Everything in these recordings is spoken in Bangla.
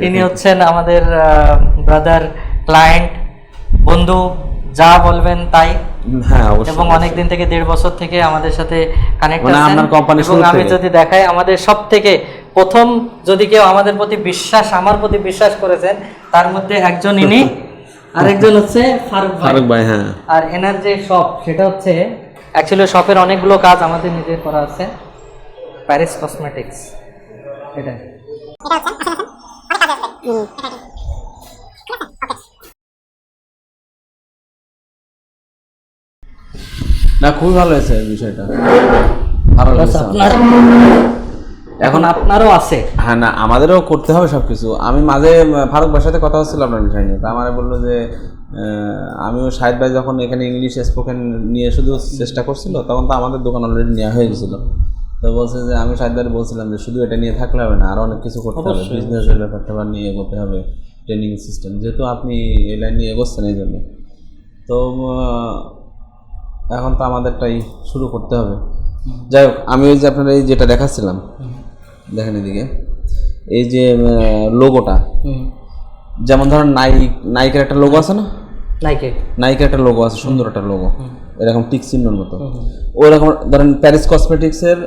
ইনি হচ্ছেন আমাদের ব্রাদার, ক্লায়েন্ট, বন্ধু, যা বলবেন তাই। হ্যাঁ অবশ্যই। এবং অনেক দিন থেকে 1.5 বছর থেকে আমাদের সাথে কানেক্ট মানে আছেন। আপনার কোম্পানি এবং আমি যদি দেখাই, আমাদের সব থেকে প্রথম যদি কেউ আমাদের প্রতি বিশ্বাস, আমার প্রতি বিশ্বাস করেছেন, তার মধ্যে একজন ইনি, আরেকজন হচ্ছে ফারুক ভাই। হ্যাঁ। আর এনার যে শপ, সেটা হচ্ছে অ্যাকচুয়ালি শপের অনেকগুলো কাজ আমাদের নিজের করা আছে। প্যারিস কসমেটিক্স, এটা না, খুবই ভালো হয়েছে বিষয়টা, ভালো লাগছে। আপনার এখন আপনারও আছে। হ্যাঁ, না আমাদেরও করতে হবে সবকিছু। আমি মাঝে ফারুক ভাইয়ের সাথে কথা হচ্ছিল আপনার বিষয় নিয়ে, তা আমারে বললো যে আমিও শাহিদ ভাই যখন এখানে ইংলিশ স্পোকেন নিয়ে শুধু চেষ্টা করছিল, তখন তো আমাদের দোকান অলরেডি নেওয়া হয়ে গেছিল। তো বলছে যে আমি শাহিদ ভাই বলছিলাম যে শুধু এটা নিয়ে থাকলে হবে না, আরও অনেক কিছু করতে হবে, বিজনেসের ব্যাপারটা নিয়ে এগোতে হবে, ট্রেনিং সিস্টেম, যেহেতু আপনি এই লাইন নিয়ে এগোচ্ছেন এই জন্য। তো এখন তো আমাদেরটাই শুরু করতে হবে। যাই হোক, আমি ওই যে আপনার এই যেটা দেখাচ্ছিলাম, দেখেন এদিকে, এই যে লোগোটা, যেমন ধরেন নাইকের একটা লোগো আছে না, নাইকের একটা লোগো আছে, সুন্দর একটা লোগো, এরকম টিক চিহ্নের মতো। ওই রকম ধরেন প্যারিস কসমেটিক্সের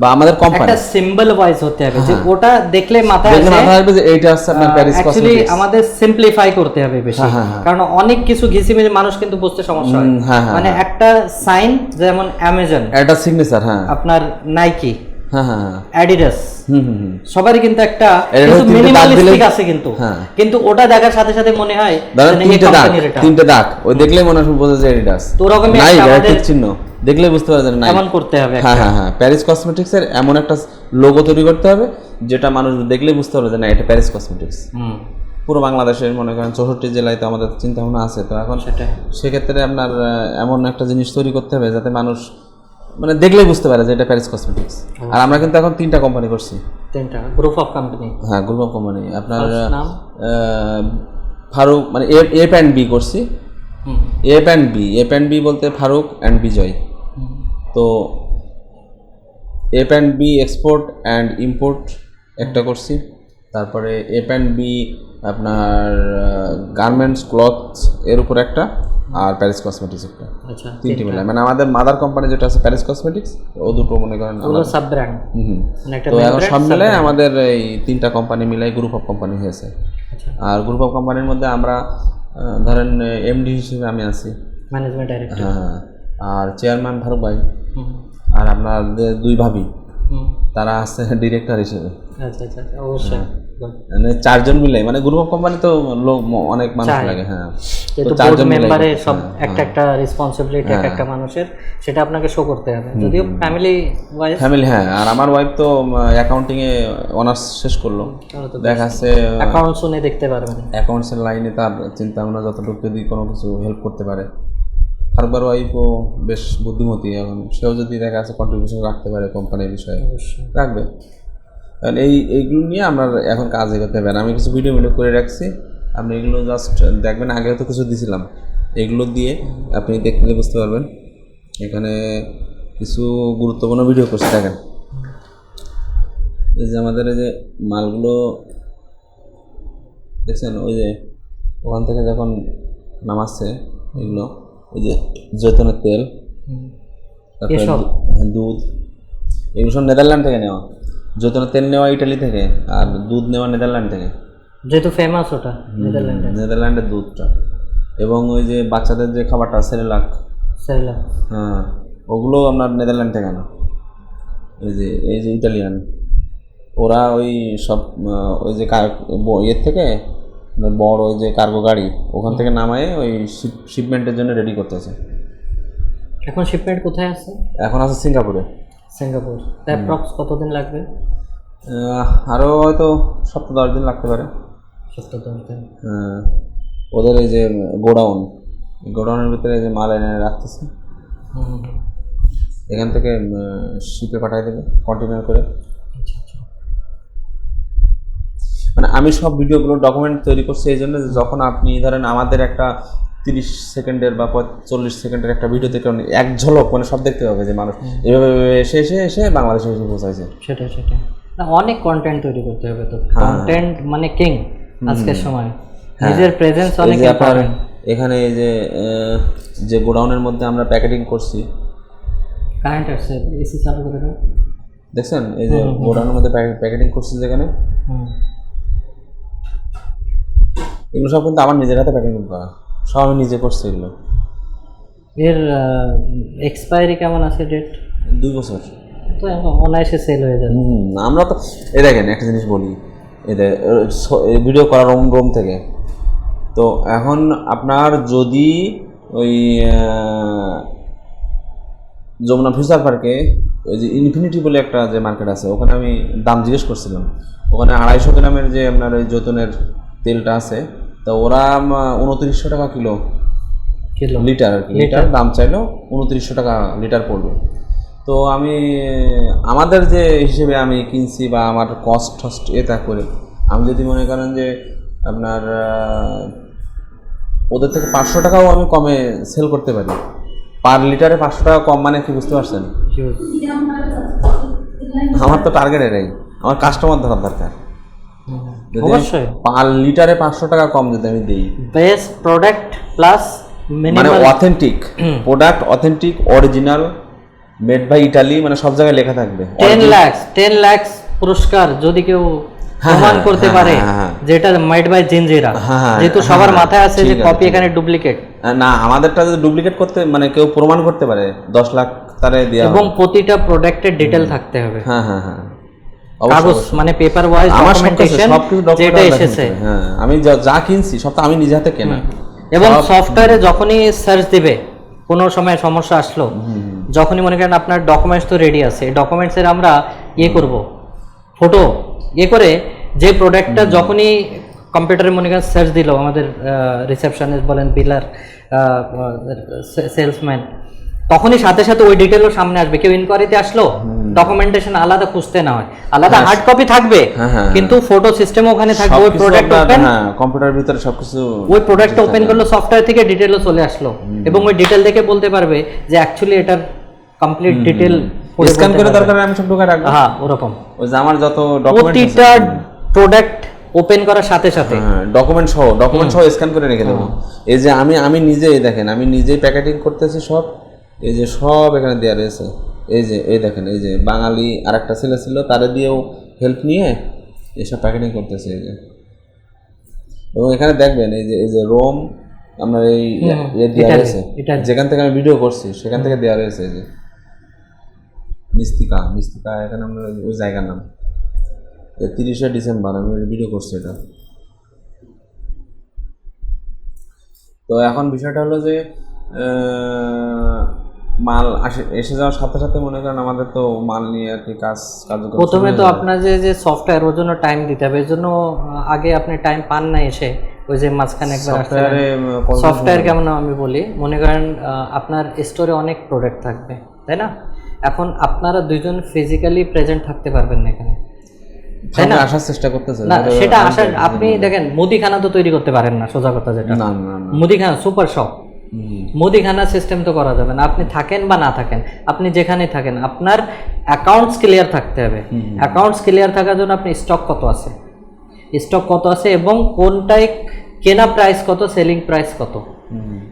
বা আমাদের কোম্পানি একটা সিম্বল ওয়াইজ হতে হবে, যে ওটা দেখলে মাথায় আসবে যে এইটা হচ্ছে আপনার প্যারিস কসমেটিক্স। অ্যাকচুয়ালি আমাদের সিম্পলিফাই করতে হবে বেশি, কারণ অনেক কিছু ঘিসিমিজি মানুষ কিন্তু বুঝতে সমস্যা হয়। মানে একটা সাইন, যেমন অ্যামাজন, এটা সিগনেচার, হ্যাঁ, আপনার নাইকি, হ্যাঁ হ্যাঁ, অ্যাডিডাস, সবারই কিন্তু একটা মিনিমালিস্টিক আছে, কিন্তু ওটা দেখার সাথে সাথে মনে হয় তিনটে দাগ, ওই দেখলেই মনে হয় বোঝা যায় অ্যাডিডাস। তো ওরকমই একটা চিহ্ন দেখলে বুঝতে পারা যায় না, এমন করতে হবে। হ্যাঁ হ্যাঁ হ্যাঁ, প্যারিস কসমেটিক্স এর এমন একটা লোগো তৈরি করতে হবে যেটা মানুষ দেখলে বুঝতে পারবে যে না, এটা প্যারিস কসমেটিক্স। পুরো বাংলাদেশের মনে করেন 64 জেলায় তো আমাদের চিন্তা ভাবনা আছে। তো এখন সেক্ষেত্রে আপনার এমন একটা জিনিস তৈরি করতে হবে যাতে মানুষ মানে দেখলেই বুঝতে পারে যে এটা প্যারিস কসমেটিক্স। আর আমরা কিন্তু এখন 3টা কোম্পানি করছি, 3টা গ্রুপ অফ কোম্পানি। হ্যাঁ, গ্রুপ অফ কোম্পানি। আপনার ফারুক মানে এফ অ্যান্ড বি করছি, এফ অ্যান্ড বি বলতে ফারুক অ্যান্ড বিজয়। তো F and B export and import একটা করছি, তারপরে এফ অ্যান্ড বি আপনার গার্মেন্টস ক্লথস এর উপর একটা, আর প্যারিস কসমেটিক্স একটা। আচ্ছা, 3টি মিলে মানে আমাদের মাদার কোম্পানি যেটা আছে প্যারিস কসমেটিক্স, ও দুটো মনে করেন সাব ব্র্যান্ড। তো এখন সব মিলে আমাদের এই 3টা কোম্পানি মিলাই গ্রুপ অফ কোম্পানি হয়েছে। আর গ্রুপ অফ কোম্পানির মধ্যে আমরা ধরেন এমডি হিসেবে আমি আছি, ম্যানেজমেন্ট ডাইরেক্টর। হ্যাঁ, আর চেয়ারম্যান ফারুক ভাই, আর আপনার 2 ভাবি, তারা আছে ডিরেক্টর হিসেবে। আচ্ছা আচ্ছা, অবশ্যই। মানে 4 জন মিলে, মানে গ্রুপ অফ কোম্পানি তো অনেক মানুষ লাগে। হ্যাঁ, তো 4 জন মেম্বারে সব একটা একটা রেসপন্সিবিলিটি একটা মানুষের, সেটা আপনাকে শো করতে হবে। যদিও ফ্যামিলি, হ্যাঁ। আর আমার ওয়াইফ তো অ্যাকাউন্টিং এ অনার্স শেষ করলো, দেখাচ্ছে অ্যাকাউন্টস নিয়ে দেখতে পারবেন, অ্যাকাউন্টসের লাইনে তার চিন্তা ভাবনা যতটুকু যদি কোনো কিছু হেল্প করতে পারে। ফারুকবার ওয়াইফও বেশ বুদ্ধিমতী, এখন সেও যদি দেখা আছে কন্ট্রিবিউশন রাখতে পারে কোম্পানির বিষয়ে, রাখবে। কারণ এইগুলো নিয়ে আমরা এখন কাজ এগোতে হবে। আমি কিছু ভিডিও করে রাখছি, আপনি এগুলো জাস্ট দেখবেন। আগেও তো কিছু দিয়েছিলাম, এগুলো দিয়ে আপনি দেখলে বুঝতে পারবেন। এখানে কিছু গুরুত্বপূর্ণ ভিডিও করছি, দেখেন। এই যে আমাদের এই যে মালগুলো দেখছেন, ওই যে ওখান থেকে যখন নামাচ্ছে এগুলো, ওই যে জৈতুনের তেল, তারপরে দুধ, এগুলো সব নেদারল্যান্ড থেকে নেওয়া। জৈতুনের তেল নেওয়া ইটালি থেকে, আর দুধ নেওয়া নেদারল্যান্ড থেকে, যেহেতু ফেমাস ওটা নেদারল্যান্ডের দুধটা। এবং ওই যে বাচ্চাদের যে খাবারটা সেরেলাক, হ্যাঁ, ওগুলো আপনার নেদারল্যান্ড থেকে না। এই যে ইটালিয়ান, ওরা ওই সব ওই যে ইয়ের থেকে বড় ওই যে কার্গো গাড়ি, ওখান থেকে নামায় ওই শিপমেন্টের জন্য রেডি করতেছে। এখন শিপমেন্ট কোথায় আছে? এখন আছে সিঙ্গাপুরে। অ্যাপ্রক্স কতদিন লাগবে? আরও হয়তো 7-10 দিন লাগতে পারে। 7-10 দিন। ওদের এই যে গোডাউনের ভিতরে যে মাল এনে রাখতেছে, এখান থেকে শিপে পাঠিয়ে দেবে কন্টেনার করে। মানে আমি সব ভিডিওগুলো ডকুমেন্ট তৈরি করছি এই জন্য, যখন আপনি ধরেন আমাদের একটা 30 সেকেন্ডের বা 40 সেকেন্ডের একটা ভিডিও থেকে এক ঝলক মানে সব দেখতে পাবে যে মানুষ এভাবে এসে বাংলাদেশে এসে পৌঁছাইছে। সেটাই। না, অনেক কন্টেন্ট তৈরি করতে হবে, তো কন্টেন্ট মানে কিং আজকের সময়, নিজের প্রেজেন্স এই অনেক যে আপনার ইম্পর্টেন্ট। এখানে এই যে গোডাউনের মধ্যে আমরা প্যাকেটিং করছি, কারেন্ট আসছে, এসি চালু করে দাও। দেখছেন এই যে গোডাউনের মধ্যে প্যাকেটিং করছি যেখানে, এগুলো সব কিন্তু আমার নিজের হাতে প্যাকেটিং করা, সব আমি নিজে করছি এগুলো। এর এক্সপায়ারি কেমন আছে ডেট? 2 বছর। তো এখন অনায়াসে সেল হয়ে যাবে। আমরা তো এই দেখেন একটা জিনিস বলি, এদের ভিডিও করার রোম থেকে, তো এখন আপনার যদি ওই যমুনা ফিউচার পার্কে ওই যে ইনফিনিটি বলে একটা যে মার্কেট আছে, ওখানে আমি দাম জিজ্ঞেস করছিলাম, ওখানে 250 গ্রামের যে আপনার ওই জৈতুনের তেলটা আছে, তো ওরা 2900 টাকা কিলো লিটার আর কি, লিটার দাম চাইলো 2900 টাকা লিটার পড়বে। তো আমি আমাদের যে হিসেবে আমি কিনছি বা আমার কস্ট টস্ট এটা করে আমি যদি মনে করেন যে আপনার ওদের থেকে 500 টাকাও আমি কমে সেল করতে পারি, পার লিটারে 500 টাকা কম, মানে কি বুঝতে পারছেন? আমার তো টার্গেট এটাই, আমার কাস্টমার ধরার দরকার। অবশ্যই পার লিটারে 500 টাকা কম যদি আমি দিই, বেস্ট প্রোডাক্ট প্লাস মানে authentic product, authentic original made by Italy, মানে সব জায়গায় লেখা থাকবে 10 লাখ পুরস্কার যদি কেউ প্রমাণ করতে পারে যেটা মেড বাই জিনজিরা, যেহেতু সবার মাথায় আছে যে কপি এখানে ডুপ্লিকেট না, আমাদেরটা যদি ডুপ্লিকেট করতে মানে কেউ প্রমাণ করতে পারে 10 লাখ তারে দেয়া, এবং প্রতিটা প্রোডাক্টের ডিটেইল থাকতে হবে। হ্যাঁ হ্যাঁ হ্যাঁ, কাগজ মানে পেপার ওয়াইজ ডকুমেন্টেশন যেটা এসেছে। হ্যাঁ, আমি যা কিনছি সব তো আমি নিজে হাতে কেনা। এবং সফটওয়্যারে যখনই সার্চ দিবে, কোনো সময় সমস্যা আসলো, যখনই মনে করেন আপনার ডকুমেন্টস তো রেডি আছে, ডকুমেন্টসের আমরা করব ফটো করে যে প্রোডাক্টটা যখনই কম্পিউটারে মনে করেন সার্চ দিল, আমাদের রিসেপশনিস্ট বলেন, বিলার, সেলসম্যান, তখনই সাথে সাথে ওই ডিটেলও সামনে আসবে। কেউ ইনকোয়ারিতে আসলো, ডকুমেন্টেশন আলাদা খুঁজতে না হয়, আলাদা হার্ড কপি থাকবে, কিন্তু ফটো সিস্টেম ওখানে থাকবে। ওই প্রোডাক্ট ওপেন, কম্পিউটারের ভিতরে সবকিছু, ওই প্রোডাক্টটা ওপেন করলো, সফটওয়্যার থেকে ডিটেলও চলে আসলো, এবং ওই ডিটেল দেখে বলতে পারবে যে অ্যাকচুয়ালি এটার কমপ্লিট ডিটেল স্ক্যান করে দরকার আমি সব ঢোকা রাখবো। হ্যাঁ, ওরকম ওই যে আমার যত ডকুমেন্ট, প্রতিটা প্রোডাক্ট ওপেন করার সাথে সাথে ডকুমেন্ট সহ স্ক্যান করে রেখে দেবো। এই যে আমি নিজেই দেখেন, আমি নিজেই প্যাকেটিং করতেছি সব, এই যে সব এখানে দেওয়া রয়েছে। এই দেখেন, এই যে বাঙালি আর একটা ছেলে ছিল, তারে দিয়েও হেল্প নিয়ে এসব প্যাকেটিং করতেছে। এই যে, এবং এখানে দেখবেন এই যে রোম আপনার এই দেওয়া রয়েছে, যেখান থেকে আমি ভিডিও করছি সেখান থেকে দেওয়া রয়েছে। এই যে মিস্তিকা, এখানে আমরা ওই জায়গার নাম, 30শে ডিসেম্বর আমি ভিডিও করছি এটা। তো এখন বিষয়টা হলো যে মাল এসে যাওয়ার সাথে সাথে মনে করেন আমাদের তো মাল নিয়ে আর কি কার্যক্রম। প্রথমে তো আপনার যে সফটওয়্যার, ওর জন্য টাইম দিতে হবে, এর জন্য আগে আপনি টাইম পান না এসে, ওই যে মাঝখানে একবার সফটওয়্যার কেমন আমি বলি, মনে করেন আপনার স্টোরে অনেক প্রোডাক্ট থাকবে, তাই না? এখন আপনারা দুইজন ফিজিক্যালি প্রেজেন্ট থাকতে পারবেন না এখানে, তাই না? আসার চেষ্টা করতেছে না, সেটা আসার, আপনি দেখেন মুদিখানা তো তৈরি করতে পারেন না, সোজা কথা যেটা, মুদিখানা সুপার শপ, মুদিখানা সিস্টেম তো করা যাবে না। আপনি থাকেন বা না থাকেন, আপনি যেখানে থাকেন, আপনার অ্যাকাউন্টস ক্লিয়ার থাকতে হবে। অ্যাকাউন্টস ক্লিয়ার থাকার জন্য আপনি স্টক কত আছে এবং কোনটায় কেনা প্রাইস কত, সেলিং প্রাইস কত,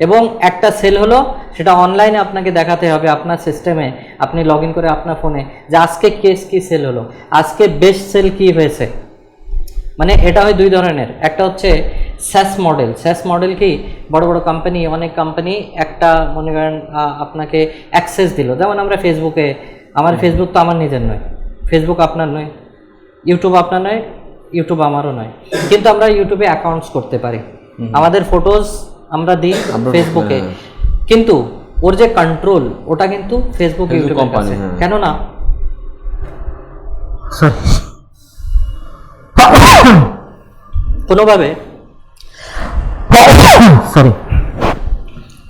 এবং একটা সেল হলো সেটা অনলাইনে আপনাকে দেখাতে হবে আপনার সিস্টেমে। আপনি লগ ইন করে আপনার ফোনে যে আজকে কি সেল হলো, আজকে বেস্ট সেল কি হয়েছে। মানে এটা হয় দুই ধরনের, একটা হচ্ছে স্যাস মডেল কি, বড় বড় কোম্পানি, অনেক কোম্পানি একটা মনে করেন আপনাকে অ্যাক্সেস দিল, যেমন আমরা ফেসবুকে, আমার ফেসবুক তো আমার নিজের নয়, ফেসবুক আপনার নয়, ইউটিউব আপনার নয়, ইউটিউব আমারও নয়, কিন্তু আমরা ইউটিউবে অ্যাকাউন্টস করতে পারি, আমাদের ফটোজ আমরা দিই ফেসবুকে, কিন্তু ওর যে কন্ট্রোল ওটা কিন্তু ফেসবুক ইউটিউবের কাছে। কেন না,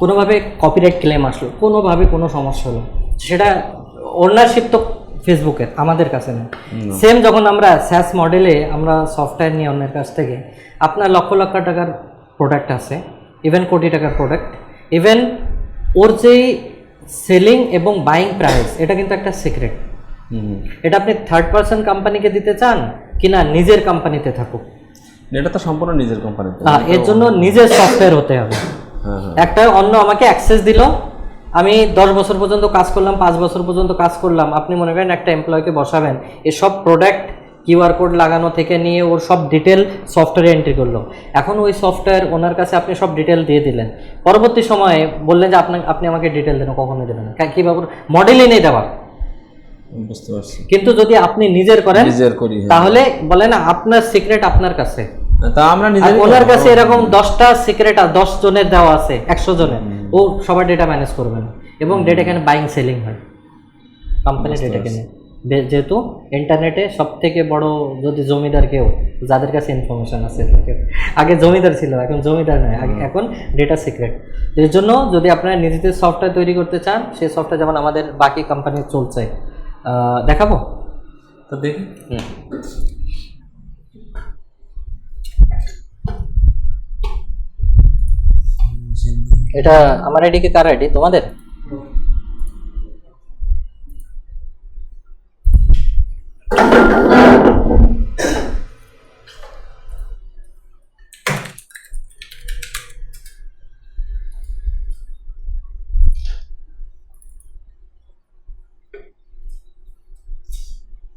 কোনোভাবে কপিরাইট ক্লেম আসলো, কোনোভাবে কোনো সমস্যা হলো, সেটা ওনারশিপ তো ফেসবুকের, আমাদের কাছে নেই। সেম যখন আমরা স্যাস মডেলে আমরা সফটওয়্যার নিয়ে অন্যের কাছ থেকে, আপনার লক্ষ লক্ষ টাকার প্রোডাক্ট আছে, ইভেন কোটি টাকার প্রোডাক্ট, ইভেন ওর যেই সেলিং এবং বাইং প্রাইস, এটা কিন্তু একটা সিক্রেট, এটা আপনি থার্ড পার্সন কোম্পানিকে দিতে চান কিনা নিজের কোম্পানিতে থাকুক? এটা তো সম্পূর্ণ নিজের কোম্পানিতে। এর জন্য নিজের সফটওয়্যার হতে হবে। একটা অন্য আমাকে অ্যাক্সেস দিল, আমি 10 বছর পর্যন্ত কাজ করলাম, 5 বছর পর্যন্ত কাজ করলাম। আপনি মনে করেন একটা এমপ্লয়কে বসাবেন, এসব প্রোডাক্ট কিউআর কোড লাগানো থেকে নিয়ে ওর সব ডিটেল সফটওয়্যারে এন্ট্রি করলো। এখন ওই সফটওয়্যার ওনার কাছে আপনি সব ডিটেল দিয়ে দিলেন, পরবর্তী সময়ে বললেন যে আপনি আমাকে ডিটেল দেন, কখনোই দেবেন না। কীভাবে? মডেলই নেই দেওয়ার। বুঝতে পারছি। কিন্তু যদি আপনি নিজের করেন, নিজের করি, তাহলে বলে না আপনার সিক্রেট আপনার কাছে, তা আমরা নিজের। ওনার কাছে এরকম 10টা সিক্রেট 10 জনের দেওয়া আছে, 100 জনের, ও সবার ডেটা ম্যানেজ করবে না। এবং ডেটা এখানে বাইং সেলিং হয়, কোম্পানি ডেটা কেনে। যেহেতু ইন্টারনেটে সব থেকে বড় যদি জমিদার কেউ, যাদের কাছে ইনফরমেশন আছে, আগে জমিদার ছিল, এখন জমিদার নয়, এখন ডেটা সিক্রেট। এর জন্য যদি আপনারা নিজেদের সফটওয়্যার তৈরি করতে চান, সেই সফটওয়্যার যেমন আমাদের বাকি কোম্পানি চলছে, দেখাবো তো দেখি। এটা আমার আইডি কি কার আইডি? তোমাদের?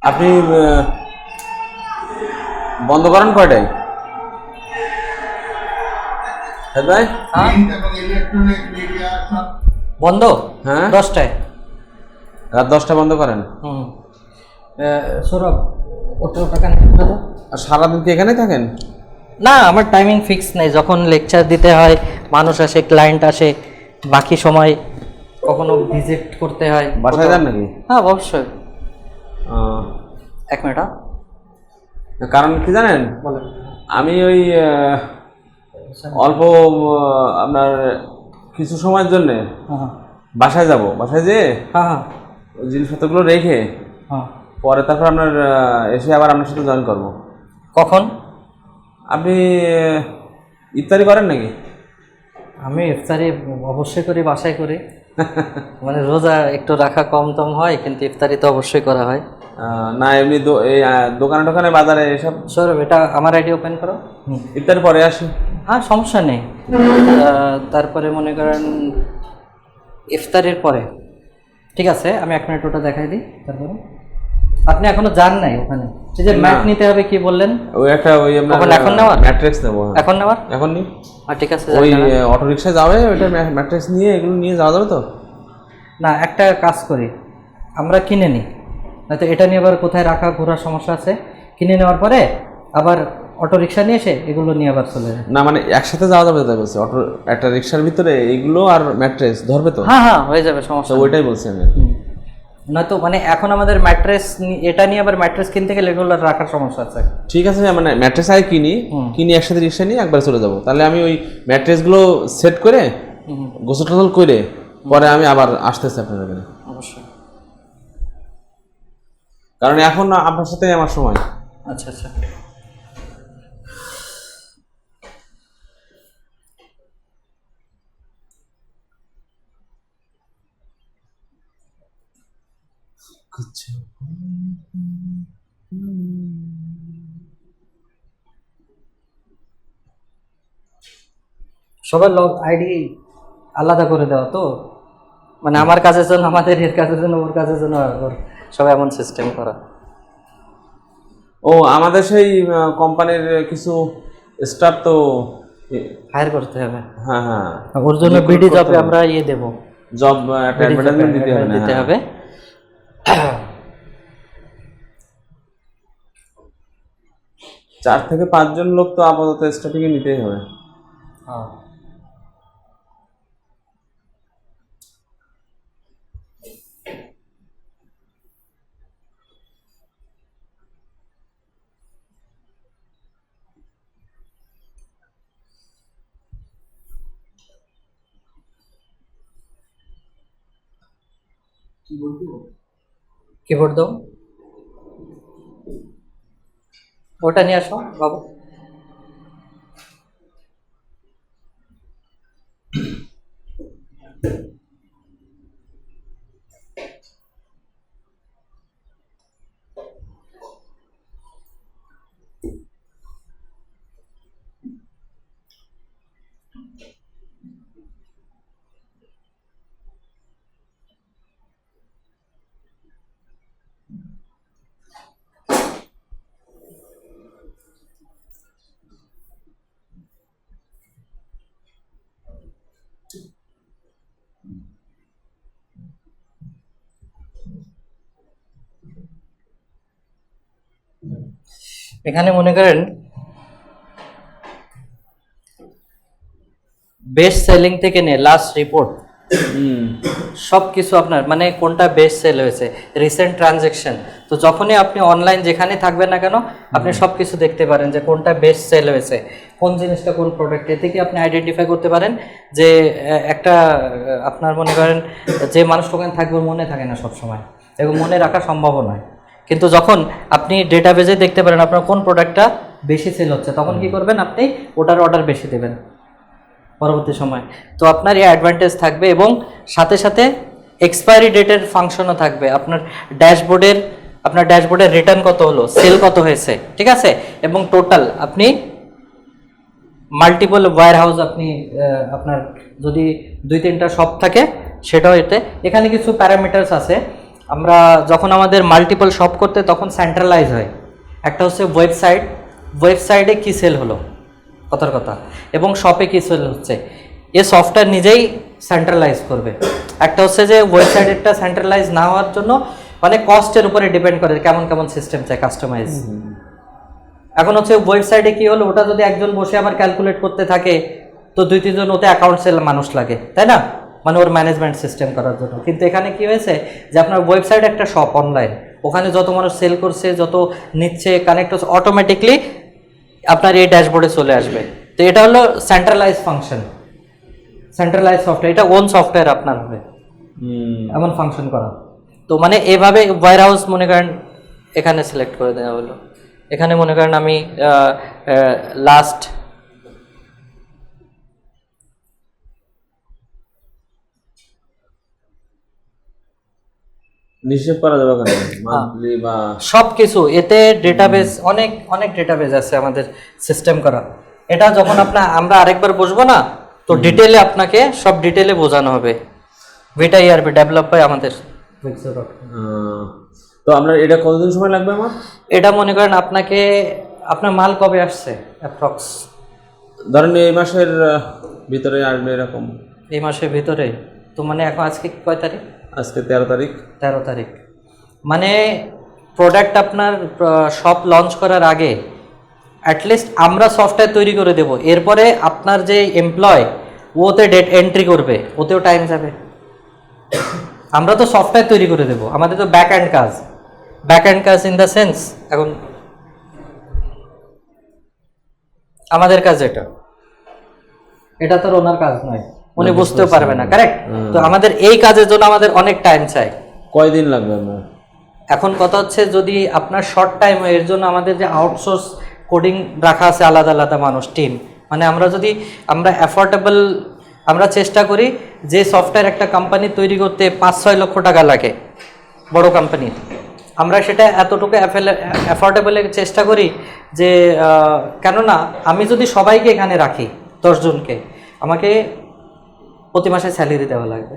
আপনি বন্ধ করেন কয়টায়? ভাই বন্ধ? হ্যাঁ, 10টায়। রাত 10টায় বন্ধ করেন? সৌরভ, আর সারাদিন কি এখানেই থাকেন? না, আমার টাইমিং ফিক্স নেই। যখন লেকচার দিতে হয়, মানুষ আসে, ক্লায়েন্ট আসে, বাকি সময় কখনো ভিজিট করতে হয়। বাসায় যান নাকি? হ্যাঁ, অবশ্যই। 1 মিনিট। কারণ কি জানেন, বলেন। আমি ওই অল্প আপনার কিছু সময়ের জন্যে বাসায় যাব, বাসায় যেয়ে ওই জিনিসপত্রগুলো রেখে পরে তারপর আপনার এসে আবার আপনার সাথে জয়েন করবো। কখন? আপনি ইফতারি করেন নাকি? আমি ইফতারি অবশ্যই করি, বাসায় করি। মানে রোজা একটু রাখা কম টম হয়, কিন্তু ইফতারি তো অবশ্যই করা হয়। না এমনি এই দোকানে টোকানে বাজারে এসব? সৌরভ, এটা আমার আইডি ওপেন করো। ইফতারি পরে আসি। হ্যাঁ, সমস্যা নেই। তারপরে মনে করেন ইফতারের পরে, ঠিক আছে, আমি 1 মিনিট ওটা দেখাই দিই। তারপরে আপনি এখনো যান নাই ওখানে? এই যে ম্যাট নিতে হবে কি বললেন? ওই একটা ওই আপনার এখন নেওয়ার ম্যাট্রিক্স নেবো। এখন নেওয়ার? এখন নি। ঠিক আছে, ওই অটো রিক্সা যাবে, ওইটা ম্যাট্রিক্স নিয়ে এগুলো নিয়ে যাওয়া যাবে তো? না, একটা কাজ করি, আমরা কিনে নিই, নয়তো এটা নিয়ে আবার কোথায় রাখা ঘোরার সমস্যা আছে। কিনে নেওয়ার পরে আবার অটো রিক্সা নিয়ে এসে এগুলো নিয়ে আবার চলে যায়। না মানে একসাথে যাওয়া যাবে তাই বলছি, অটো একটা রিক্সার ভিতরে এগুলো আর ম্যাট্রেস ধরবে তো? হ্যাঁ হ্যাঁ, হয়ে যাবে, সমস্যা। ওইটাই বলছি আমি। নয়তো মানে এখন আমাদের ম্যাট্রেস, এটা নিয়ে আবার ম্যাট্রেস কিনতে গেলে এগুলো রাখার সমস্যা আছে। ঠিক আছে, মানে ম্যাট্রেস আগে কিনি একসাথে রিক্সা নিয়ে একবার চলে যাব। তাহলে আমি ওই ম্যাট্রেসগুলো সেট করে গোসল টোসল করে পরে আমি আবার আসতেছি আপনার এখানে। অবশ্যই, কারণ এখন আপনার সাথে আমার সময়। আচ্ছা আচ্ছা। সবার লগ আইডি আলাদা করে দেওয়া তো, মানে আমার কাজের জন্য আমাদের, এর কাজের জন্য ওর কাজের জন্য ওর, সব এমন সিস্টেম করা। ও আমাদের সেই কোম্পানির কিছু স্টাফ তো হায়ার করতে হবে। হ্যাঁ হ্যাঁ, ওর জন্য বিডি জবে আমরা দেবো, জব অ্যাডভার্টাইজমেন্ট দিতে হবে। 4 থেকে 5 জন লোক তো আপাতত স্টাফিং এ নিতেই হবে। হ্যাঁ, কিবোর্ড দাও, ওটা নিয়ে আসো বাবু। এখানে মনে করেন বেস্ট সেলিং থেকে নিয়ে লাস্ট রিপোর্ট সব কিছু আপনার মানে কোনটা বেস্ট সেল হয়েছে, রিসেন্ট ট্রানজেকশন। তো যখনই আপনি অনলাইন যেখানে থাকবেন না কেন আপনি সব কিছু দেখতে পারেন যে কোনটা বেস্ট সেল হয়েছে, কোন জিনিসটা কোন প্রোডাক্ট, এ থেকে আপনি আইডেন্টিফাই করতে পারেন যে একটা আপনার মনে করেন যে মানুষ ওখানে থাকবে ওর মনে থাকে না সবসময়, এবং মনে রাখা সম্ভব নয়। কিন্তু যখন আপনি ডেটাবেজে দেখতে পারেন আপনার কোন প্রোডাক্টটা বেশি সেল হচ্ছে, তখন কি করবেন, আপনি ওটার অর্ডার বেশি দেবেন পরবর্তী সময়। তো আপনার এই অ্যাডভান্টেজ থাকবে, এবং সাথে সাথে এক্সপায়ারি ডেটের ফাংশনও থাকবে। আপনার ড্যাশবোর্ডের রিটার্ন কত হলো, সেল কত হয়েছে, ঠিক আছে, এবং টোটাল আপনি মাল্টিপল ওয়্যার হাউস আপনি আপনার যদি 2-3টা শপ থাকে সেটাও এখানে কিছু প্যারামিটার্স আছে। আমরা যখন আমাদের মাল্টিপল শপ করতে তখন সেন্ট্রালাইজ হয়। একটা হচ্ছে ওয়েবসাইটে কী সেল হলো কথার কথা, এবং শপে কী সেল হচ্ছে, এ সফটওয়্যার নিজেই সেন্ট্রালাইজ করবে। একটা হচ্ছে যে ওয়েবসাইটেরটা সেন্ট্রালাইজ না হওয়ার জন্য মানে কস্টের উপরে ডিপেন্ড করে কেমন কেমন সিস্টেম চাই কাস্টমাইজ। এখন হচ্ছে ওয়েবসাইটে কি হলো, ওটা যদি একজন বসে আবার ক্যালকুলেট করতে থাকে তো 2-3 জন ওতে অ্যাকাউন্টসের মানুষ লাগে, তাই না, মানে ওর ম্যানেজমেন্ট সিস্টেম করার জন্য। কিন্তু এখানে কি হয়েছে যে আপনার ওয়েবসাইট একটা শপ অনলাইন, ওখানে যত মানুষ সেল করছে, যত নিচ্ছে, কানেক্ট হচ্ছে, অটোমেটিকলি আপনার এই ড্যাশবোর্ডে চলে আসবে। তো এটা হলো সেন্ট্রালাইজ ফাংশন, সেন্ট্রালাইজ সফটওয়্যার, এটা ওন সফটওয়্যার আপনার হবে এমন ফাংশন করা। তো মানে এভাবে ওয়্যার হাউস মনে করেন এখানে সিলেক্ট করে দেওয়া হলো। এখানে মনে করেন আমি লাস্ট নিশ্চয় করা যাবে কেন মান্থলি বা সবকিছু এতে ডেটাবেস অনেক অনেক ডেটাবেস আছে আমাদের সিস্টেম করা। এটা যখন আমরা আরেকবার বসবো না তো ডিটেলে আপনাকে সব ডিটেলে বোঝানো হবে। ভিটা ইআরপি ডেভেলপ হয় আমাদের। তো আমরা এটা কতদিন সময় লাগবে আমার? এটা মনে করেন আপনার মাল কবে আসছে অ্যাপ্রক্স ধরেন এই মাসের ভিতরে আসবে এরকম। এই মাসের ভিতরে তো মানে এখন আজকে কয় তারিখ? আজকে 13 তারিখ। 13 তারিখ মানে প্রোডাক্ট আপনার শপ লঞ্চ করার আগে অ্যাটলিস্ট আমরা সফটওয়্যার তৈরি করে দেব, এরপরে আপনার যে এমপ্লয় ওতে ডেট এন্ট্রি করবে, ওতেও টাইম যাবে। আমরা তো সফটওয়্যার তৈরি করে দেব, আমাদের তো ব্যাক এন্ড কাজ ইন দ্য সেন্স এখন আমাদের কাজ এটা তো ওনার কাজ নয়, উনি বুঝতেও পারবে না, কারেক্ট? তো আমাদের এই কাজের জন্য আমাদের অনেক টাইম চাই। কয়দিন লাগবে আপনার? এখন কথা হচ্ছে যদি আপনার শর্ট টাইম হয়, এর জন্য আমাদের যে আউটসোর্স কোডিং রাখা আছে আলাদা আলাদা মানুষ টিম, মানে আমরা অ্যাফোর্ডেবল আমরা চেষ্টা করি যে সফটওয়্যার একটা কোম্পানি তৈরি করতে 5-6 লক্ষ টাকা লাগে বড় কোম্পানি, আমরা সেটা এতটুকু অ্যাফোর্ডেবলের চেষ্টা করি যে কেননা আমি যদি সবাইকে এখানে রাখি 10 জনকে, আমাকে প্রতি মাসে স্যালারি দেওয়া লাগবে।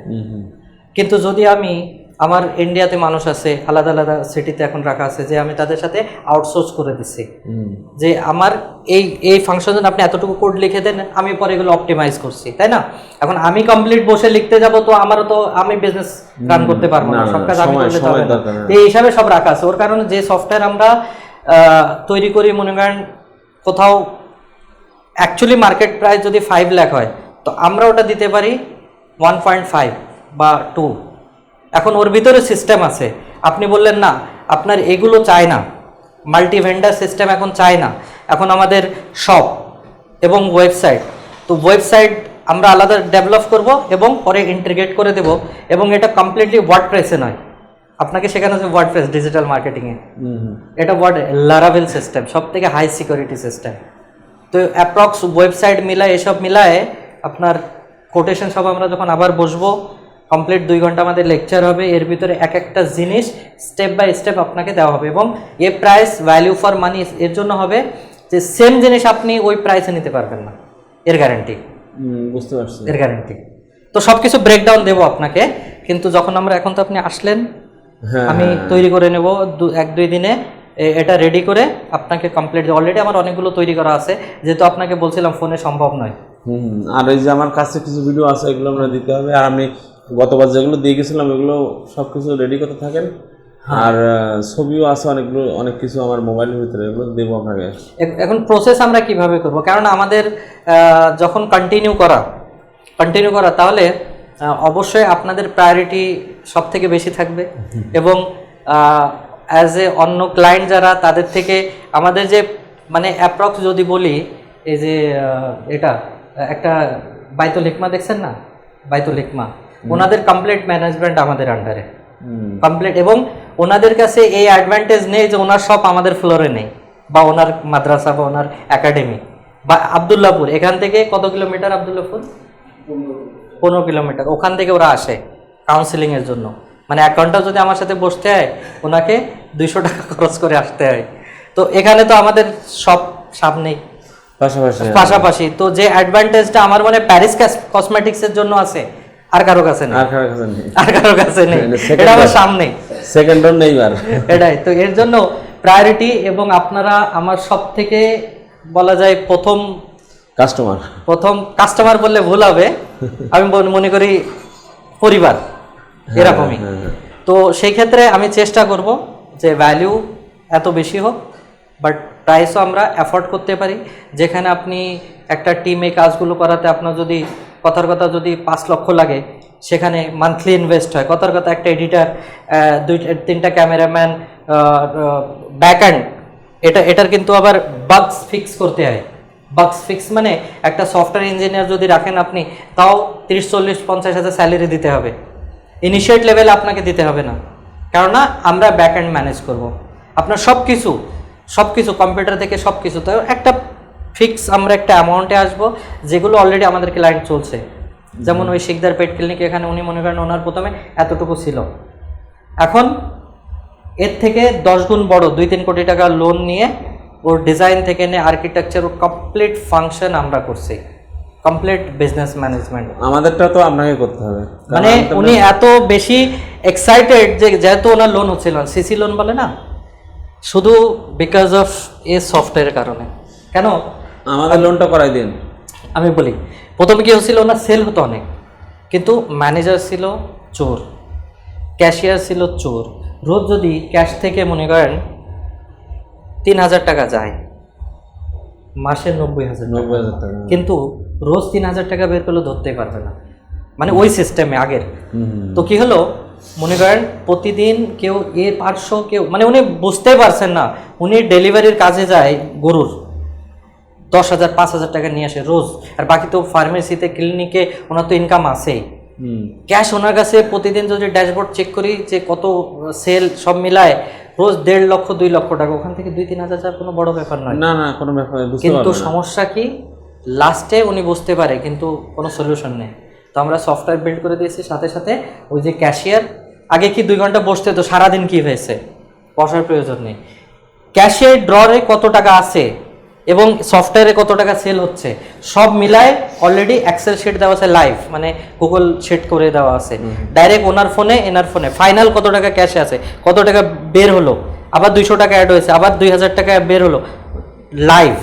কিন্তু যদি আমার ইন্ডিয়াতে মানুষ আছে আলাদা আলাদা সিটিতে এখন রাখা আছে, যে আমি তাদের সাথে আউটসোর্স করে দিচ্ছি যে আমার এই ফাংশন আপনি এতটুকু কোড লিখে দেন, আমি পরে এগুলো অপটিমাইজ করছি, তাই না? এখন আমি কমপ্লিট বসে লিখতে যাব তো আমি বিজনেস রান করতে পারবো না, সব কাজ আমি করলে হবে না। এই হিসাবে সব রাখা আছে। ওর কারণে যে সফটওয়্যার আমরা তৈরি করি মনে করেন কোথাও অ্যাকচুয়ালি মার্কেট প্রাইস যদি 5 লাখ হয় তো আমরা ওটা দিতে পারি 1.5 বা 2। এখন ওর ভিতরে সিস্টেম আছে, আপনি বললেন না আপনার এগুলো চাই না, মাল্টি ভেন্ডার সিস্টেম এখন চাই না, এখন আমাদের শপ এবং ওয়েবসাইট, তো ওয়েবসাইট আমরা আলাদা ডেভেলপ করব এবং পরে ইন্টিগ্রেট করে দেব, এবং এটা কমপ্লিটলি ওয়ার্ডপ্রেসে নয়, আপনাকে শেখানো আছে ওয়ার্ডপ্রেস ডিজিটাল মার্কেটিংয়ে, এটা লারাভেল সিস্টেম, সব থেকে হাই সিকিউরিটি সিস্টেম। তো অ্যাপ্রক্স ওয়েবসাইট মিলায় এসব মিলায় আপনার কোটেশন সব আমরা যখন আবার বসবো কমপ্লিট 2 ঘন্টা আমাদের লেকচার হবে, এর ভিতরে এক একটা জিনিস স্টেপ বাই স্টেপ আপনাকে দেওয়া হবে, এবং এ প্রাইস ভ্যালু ফর মানি এর জন্য হবে যে সেম জিনিস আপনি ওই প্রাইসে নিতে পারবেন না, এর গ্যারান্টি। বুঝতে পারছি, এর গ্যারান্টি। তো সব কিছু ব্রেকডাউন দেবো আপনাকে, কিন্তু যখন এখন তো আপনি আসলেন, আমি তৈরি করে নেব 1-2 দিনে এটা রেডি করে আপনাকে কমপ্লিট। অলরেডি আমার অনেকগুলো তৈরি করা আছে, যেহেতু আপনাকে বলছিলাম ফোনে সম্ভব নয়। আর এই যে আমার কাছে কিছু ভিডিও আছে এগুলো আমরা দিতে হবে, আর আমি গতবার যেগুলো দিয়ে গেছিলাম এগুলো সব কিছু রেডি করতে থাকেন, আর ছবিও আছে অনেকগুলো, অনেক কিছু আমার মোবাইলের ভিতরে, এগুলো দেবো আপনাকে। এখন প্রসেস আমরা কিভাবে করব, কারণ আমাদের যখন কন্টিনিউ করা তাহলে অবশ্যই আপনাদের প্রায়োরিটি সব থেকে বেশি থাকবে, এবং অ্যাজ এ অন্য ক্লায়েন্ট যারা তাদের থেকে আমাদের যে মানে অ্যাপ্রক্স যদি বলি, এই যে এটা একটা বাইতুল হিকমা দেখছেন না, বাইতুল হিকমা, ওনাদের কমপ্লিট ম্যানেজমেন্ট আমাদের আন্ডারে কমপ্লিট, এবং ওনাদের কাছে এই অ্যাডভান্টেজ নেই যে ওনার সব আমাদের ফ্লোরে নেই, বা ওনার মাদ্রাসা বা ওনার একাডেমি। বা আবদুল্লাপুর এখান থেকে কত কিলোমিটার? আবদুল্লাপুর 15 কিলোমিটার। ওখান থেকে ওরা আসে কাউন্সিলিংয়ের জন্য, মানে 1 ঘন্টা যদি আমার সাথে বসতে হয় ওনাকে 200 টাকা খরচ করে আসতে হয়। তো এখানে তো আমাদের সব সামনেই পাশাপাশি, তো যে অ্যাডভান্টেজটা আমার মনে প্যারিস কসমেটিক্সের জন্য আছে আর কারো কাছে নেই, এটা আমার সামনে সেকেন্ড নেইবার এটাই তো। এর জন্য প্রায়োরিটি, এবং আপনারা আমার সব থেকে বলা যায় প্রথম কাস্টমার বললে ভুল হবে, আমি মনে করি পরিবার এরকমই। তো সেই ক্ষেত্রে আমি চেষ্টা করব যে ভ্যালিউ এত বেশি হোক, বাট প্রাইসও আমরা অ্যাফোর্ড করতে পারি। যেখানে আপনি একটা টিমে কাজগুলো করাতে আপনার যদি কথার কথা যদি 5 লক্ষ লাগে, সেখানে মান্থলি ইনভেস্ট হয় কথার কথা একটা এডিটার, 2-3টা ক্যামেরাম্যান, ব্যাক অ্যান্ড, এটার কিন্তু আবার বাগস ফিক্স করতে হয়। বাগস ফিক্স মানে একটা সফটওয়্যার ইঞ্জিনিয়ার যদি রাখেন আপনি, তাও 30-40-50 হাজার স্যালারি দিতে হবে, ইনিশিয়েট লেভেলে আপনাকে দিতে হবে না, কেননা আমরা ব্যাক অ্যান্ড ম্যানেজ করব আপনার সব কিছু কম্পিউটার থেকে সব কিছু। তো একটা ফিক্স আমরা একটা অ্যামাউন্টে আসবো, যেগুলো অলরেডি আমাদের ক্লায়েন্ট চলছে। যেমন ওই শিকদার পেট ক্লিনিক, এখানে উনি মনে করেন ওনার প্রথমে এতটুকু ছিল, এখন এর থেকে 10 গুণ বড় 2-3 কোটি টাকা লোন নিয়ে ওর ডিজাইন থেকে নিয়ে আর্কিটেকচার, ওর কমপ্লিট ফাংশন আমরা করছি, কমপ্লিট বিজনেস ম্যানেজমেন্ট। আমাদেরটা তো আপনাকে করতে হবে, মানে উনি এত বেশি এক্সাইটেড যে যেহেতু ওনার লোন হচ্ছিল, সিসি লোন বলে না, শুধু বিকজ অফ এ সফটওয়্যারের কারণে। কেন আমাদের লোনটা করাই দিন। আমি বলি, প্রথমে কি হচ্ছিল, ওনার সেল হতো অনেক, কিন্তু ম্যানেজার ছিল চোর, ক্যাশিয়ার ছিল চোর। রোজ যদি ক্যাশ থেকে মনে করেন 3,000 টাকা যায়, মাসে 90,000 টাকা, কিন্তু রোজ 3,000 টাকা বের করলে ধরতেই পারবে না, মানে ওই সিস্টেমে আগের। তো কি হলো, মনে করেন প্রতিদিন কেউ 500, কেউ মানে উনি বুঝতেই পারছেন না, উনি ডেলিভারির কাজে যায় গরুর, 10,000 5,000 টাকা নিয়ে আসে রোজ, আর বাকি তো ফার্মেসিতে ক্লিনিকে ওনার তো ইনকাম আছেই। ক্যাশ ওনার কাছে প্রতিদিন যদি ড্যাশবোর্ড চেক করি যে কত সেল সব মিলায়, রোজ 1.5 লক্ষ 2 লক্ষ টাকা, ওখান থেকে 2-3 হাজার কোনো বড় ব্যাপার নয়, না কোনো ব্যাপার। কিন্তু সমস্যা কি, লাস্টে উনি বুঝতে পারে কিন্তু কোনো সলিউশন নেই। তো আমরা সফটওয়্যার বিল্ড করে দিয়েছি, সাথে সাথে ওই যে ক্যাশিয়ার, আগে কি 2 ঘন্টা বসতে তো সারাদিন কি হয়েছে, বসার প্রয়োজন নেই। ক্যাশিয়ার ড্ররে কত টাকা আছে এবং সফটওয়্যারে কত টাকা সেল হচ্ছে সব মিলায় অলরেডি এক্সেল শিট দেওয়া আছে লাইভ, মানে গুগল শিট করে দেওয়া আছে, ডাইরেক্ট ওনার ফোনে এনার ফোনে ফাইনাল কত টাকা ক্যাশে আছে, কত টাকা বের হলো, আবার 200 টাকা অ্যাড হয়েছে, আবার 2,000 টাকা বের হলো লাইভ।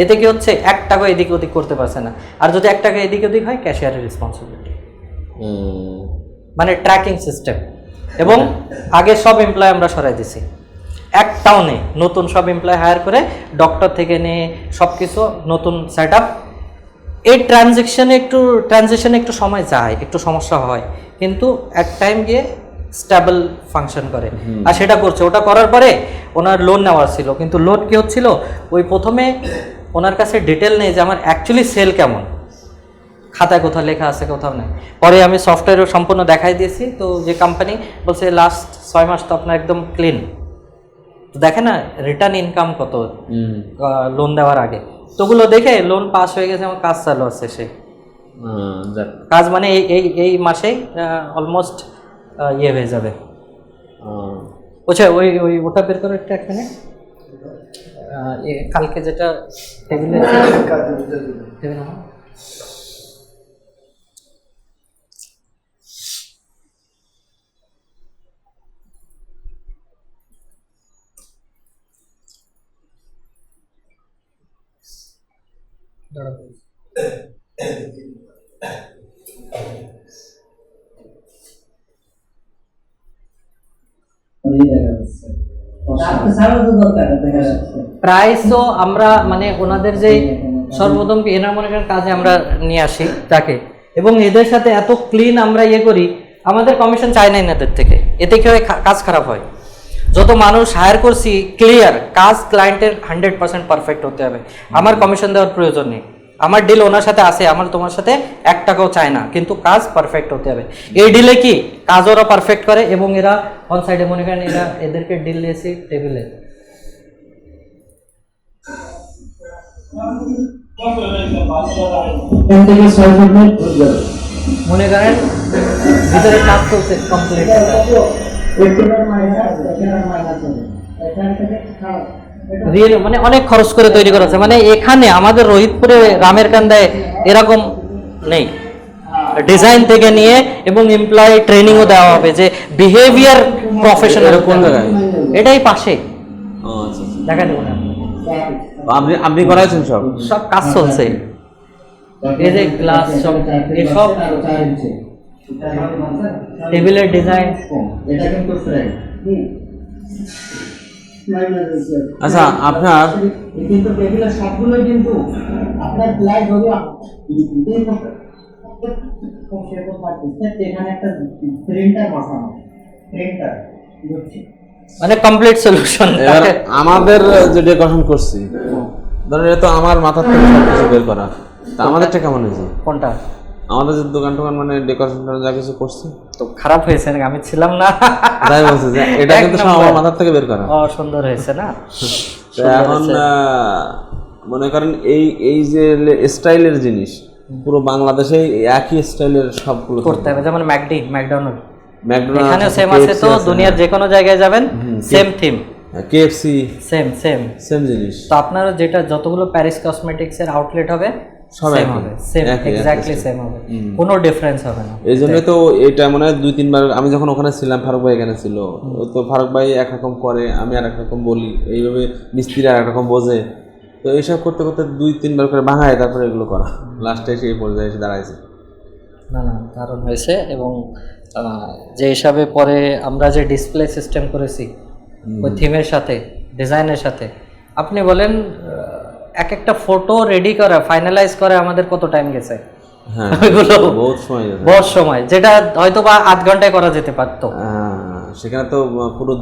এতে কি হচ্ছে, 1 টাকা এদিক ওদিক করতে পারছে না, আর যদি 1 টাকা এদিক ওদিক হয় ক্যাশিয়ারের রেসপন্সিবিলিটি, মানে ট্র্যাকিং সিস্টেম। এবং আগে সব এমপ্লয় আমরা সরাই দিছি, একটাও নেই, নতুন সব এমপ্লয় হায়ার করে ডক্টর থেকে নিয়ে সব কিছু নতুন সেট আপ। এই ট্রানজিশনে একটু সময় যায়, একটু সমস্যা হয়, কিন্তু এক টাইম গিয়ে স্টেবল ফাংশন করে, আর সেটা করছে। ওটা করার পরে ওনার লোন নেওয়ার ছিল, কিন্তু লোন কি হচ্ছিল, ওই প্রথমে ওনার কাছে ডিটেল নেই যে আমার অ্যাকচুয়ালি সেল কেমন, খাতায় কোথাও লেখা আছে কোথাও নেই। পরে আমি সফটওয়্যারও সম্পূর্ণ দেখাই দিয়েছি, তো যে কোম্পানি বলছে লাস্ট 6 মাস তো আপনার একদম ক্লিন, তো দেখে না রিটার্ন ইনকাম কত লোন দেওয়ার আগে, তো ওগুলো দেখে লোন পাস হয়ে গেছে, আমার কাজ চালু আছে, সে কাজ মানে এই মাসেই অলমোস্ট ইয়ে হয়ে যাবে। আচ্ছা ওটা বের করো একটা এখানে, কালকে যেটা টেবিলে দাঁড়াবো। প্রাইসও আমরা মানে ওনাদের যে সর্বপ্রথম এনার মনে করেন কাজে আমরা নিয়ে আসি তাকে, এবং এদের সাথে এত ক্লিন আমরা ইয়ে করি, আমাদের কমিশন চাই না এনাদের থেকে, এতে কি হয় কাজ খারাপ হয়। যত মানুষ হায়ার করছি ক্লিয়ার কাজ ক্লায়েন্টের 100% পারফেক্ট হতে হবে, আমার কমিশন দেওয়ার প্রয়োজন নেই, আমার ডিল ওনার সাথে আছে, আমার তোমার সাথে 1 টাকাও চায় না, কিন্তু কাজ পারফেক্ট হতে হবে। এই ডিলে কি কাজ ওরা পারফেক্ট করে, এবং এরা অন সাইডে মনে করেন এরা এদেরকে ডিল দিয়েছি টেবিলে মনে করেন ভিতরে কাজ চলছে কমপ্লিট, মানে অনেক খরচ করে তৈরি করা আছে। মানে এখানে আমাদের রোহিতপুরে রামের কান্দায় এরকম নেই, ডিজাইন থেকে নিয়ে এবং এমপ্লয়ি ট্রেনিংও দেওয়া হবে যে বিহেভিয়ার প্রফেশনাল। কোন জায়গায়? এটাই পাশে, আচ্ছা দেখা দেবো না, আপনি করাইছেন সব? সব কাজ চলছে, এই যে গ্লাস সব এসব টেবিলের ডিজাইন। আচ্ছা আপনার কিন্তু টেবিলের সবগুলো কিন্তু আপনার প্লাই ধরে এখানে একটা প্রিন্টার বসানো, প্রিন্টার মানে কমপ্লিট সলিউশন। আমাদের যে ডেকোরেশন করছি ধরেন এটা তো আমার মাথার থেকে সবকিছু বের করা, তা আমাদেরটা কেমন হয়েছে? কোনটা? আমাদের যে দোকান টোকান মানে ডেকোরেশন যা কিছু করছি তো খারাপ হয়েছে নাকি? আমি ছিলাম না তাই বলছি যে এটা কিন্তু সব আমার মাথার থেকে বের করা। সুন্দর হয়েছে না? তো এখন মনে করেন এই যে স্টাইলের জিনিস পুরো বাংলাদেশে একই স্টাইলের সবগুলো করতে হবে, যেমন ম্যাকডোনাল্ড ম্যাকডোনাল্ড এখানে সেম আছে, তো দুনিয়ার যে কোনো জায়গায় যাবেন সেম থিম, কেএফসি সেম জিনিস। তো আপনার যেটা যতগুলো প্যারিস কসমেটিক্স এর আউটলেট হবে সব সেম হবে, সেম এক্স্যাক্টলি সেম হবে, কোনো ডিফারেন্স হবে না। এই জন্য তো এটা মনে হয় 2-3 বার আমি যখন ওখানে ছিলাম, ফারুক ভাই এখানে ছিল, তো ফারুক ভাই একরকম করে, আমি আর একরকম বলি, এইভাবে মিস্ত্রি আর একরকম বোঝে, তো এইসব করতে করতে 2-3 বার করে ভাঙায় তারপরে এগুলো করা, লাস্টে এসে এই পর্যায়ে এসে দাঁড়াইছে। না দারুণ হয়েছে। এবং যে হিসাবে পরে আমরা যে ডিসপ্লে সিস্টেম করেছি ওই থিমের সাথে ডিজাইনের সাথে, আপনি বলেন একটা ফটো রেডি করা ফাইনালাইজ করে আমাদের কত টাইম গেছে? হ্যাঁ ওইগুলো বহুত সময় যেটা হয়তো বা 8 ঘন্টায় করা যেতে পারতো, সেখানে তো পুরো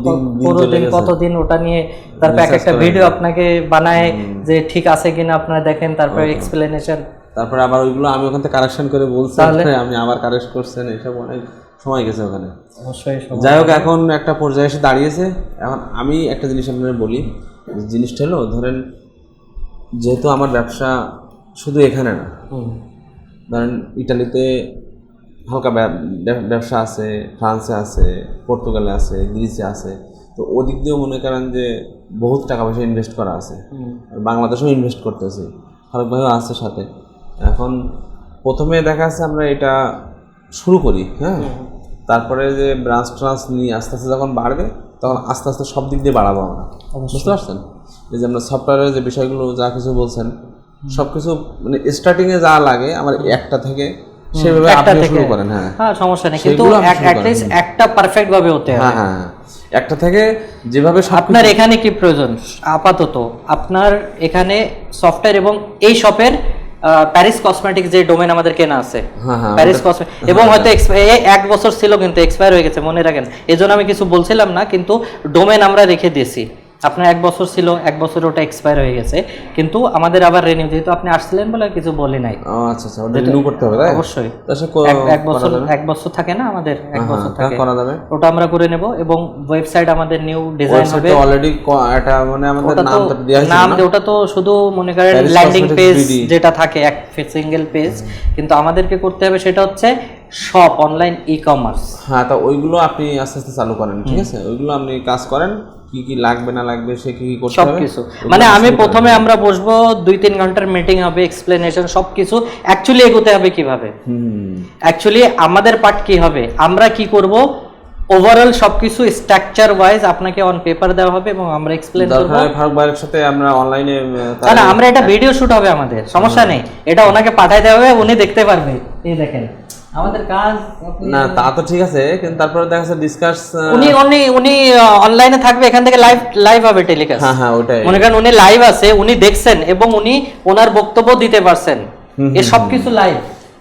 দিন কতদিন ওটা নিয়ে, তারপর একটা ভিডিও আপনাকে বানায় যে ঠিক আছে কিনা আপনারা দেখেন, তারপরে এক্সপ্লেনেশন, তারপরে আবার ওইগুলো আমি ওখান থেকে কারেকশন করে বলছি, আমি আবার কারেক্ট করছেন, এইসব অনেক সময় গেছে ওখানে। অবশ্যই। যাই হোক, এখন একটা পর্যায়ে এসে দাঁড়িয়েছে। এখন আমি একটা জিনিস আপনাদের বলি, জিনিসটা হলো ধরেন যেহেতু আমার ব্যবসা শুধু এখানে না, ধরেন ইটালিতে হালকা ব্যবসা আছে, ফ্রান্সে আছে, পর্তুগালে আছে, গ্রিসে আছে, তো ওদিক দিয়েও মনে করেন যে বহুত টাকা পয়সা ইনভেস্ট করা আছে, বাংলাদেশেও ইনভেস্ট করতেছি, ফারুক ভাইও আছে সাথে। এখন প্রথমে দেখা যাচ্ছে আমরা এটা শুরু করি, হ্যাঁ, তারপরে যে ব্রাঞ্চ নিয়ে আস্তে আস্তে যখন বাড়বে তখন আস্তে আস্তে সব দিক দিয়ে বাড়াবো আমরা, বুঝতে পারছেন? এই যে আমরা সফটওয়্যারের যে বিষয়গুলো যা কিছু বলছেন সব কিছু মানে স্টার্টিংয়ে যা লাগে আমার একটা থেকে সেভাবে আপনি শুরু করেন। হ্যাঁ সমস্যা নেই, কিন্তু অ্যাটলিস্ট একটা পারফেক্ট ভাবে হতে হবে। হ্যাঁ একটা থেকে যেভাবে আপনার এখানে কি প্রয়োজন আপাতত, আপনার এখানে সফটওয়্যার এবং এই শপের প্যারিস কসমেটিক্স যে ডোমেন আমাদের কেনা আছে, প্যারিস কসমেটিক্স, এবং হয়তো 1 বছর ছিল কিন্তু এক্সপায়ার হয়ে গেছে, মনে রাখেন, এজন্য আমি কিছু বলছিলাম না, কিন্তু ডোমেন আমরা রেখে দিয়েছি। আপনার 1 বছর ছিল, 1 বছর ওটা এক্সপায়ার হয়ে গেছে, কিন্তু আমাদের আবার রিনিউ, যেহেতু আপনি আসছিলেন বলে কিছু বলি নাই। আচ্ছা ওটা রিনিউ করতে হবে, তাই? অবশ্যই 1 বছর থাকে না আমাদের, 1 বছর থাকে, করা যাবে, ওটা আমরা করে নেব। এবং ওয়েবসাইট আমাদের নিউ ডিজাইন হবে অলরেডি, এটা মানে আমাদের নামটা দেয়া আছে না, ওটা তো শুধু মনে করেন ল্যান্ডিং পেজ যেটা থাকে এক সিঙ্গেল পেজ, কিন্তু আমাদেরকে করতে হবে সেটা হচ্ছে শপ অনলাইন ই-কমার্স। হ্যাঁ, তো ওইগুলো আপনি আস্তে আস্তে চালু করেন, ঠিক আছে? ওইগুলো আপনি কাজ করেন, কি লাগবে না লাগবে সে কি করতে হবে সবকিছু। মানে আমি প্রথমে আমরা বসবো, 2-3 ঘন্টার মিটিং হবে, এক্সপ্লেনেশন সবকিছু, অ্যাকচুয়ালি এগোতে হবে কিভাবে, অ্যাকচুয়ালি আমাদের পার্ট কি হবে, আমরা কি করব, ওভারঅল সবকিছু স্ট্রাকচার ওয়াইজ আপনাকে অন পেপার দেওয়া হবে এবং আমরা এক্সপ্লেইন করব। ফারুক ভাইয়ের সাথে আমরা অনলাইনে, না আমরা এটা ভিডিও শুট হবে, আমাদের সমস্যা নেই, এটা ওনাকে পাঠিয়ে দেওয়া হবে, উনি দেখতে পারবে। এই দেখেন আমাদের কাজ না তা তো ঠিক আছে, কিন্তু তারপরে দেখা যাচ্ছে ডিসকাস। উনি উনি উনি অনলাইনে থাকবে, এখান থেকে লাইভ হবে টেলিকাস্ট। হ্যাঁ হ্যাঁ ওটাই। মনে করেন উনি লাইভ আছে, উনি দেখছেন এবং উনি ওনার বক্তব্য দিতে পারছেন, এই সব কিছু লাইভ।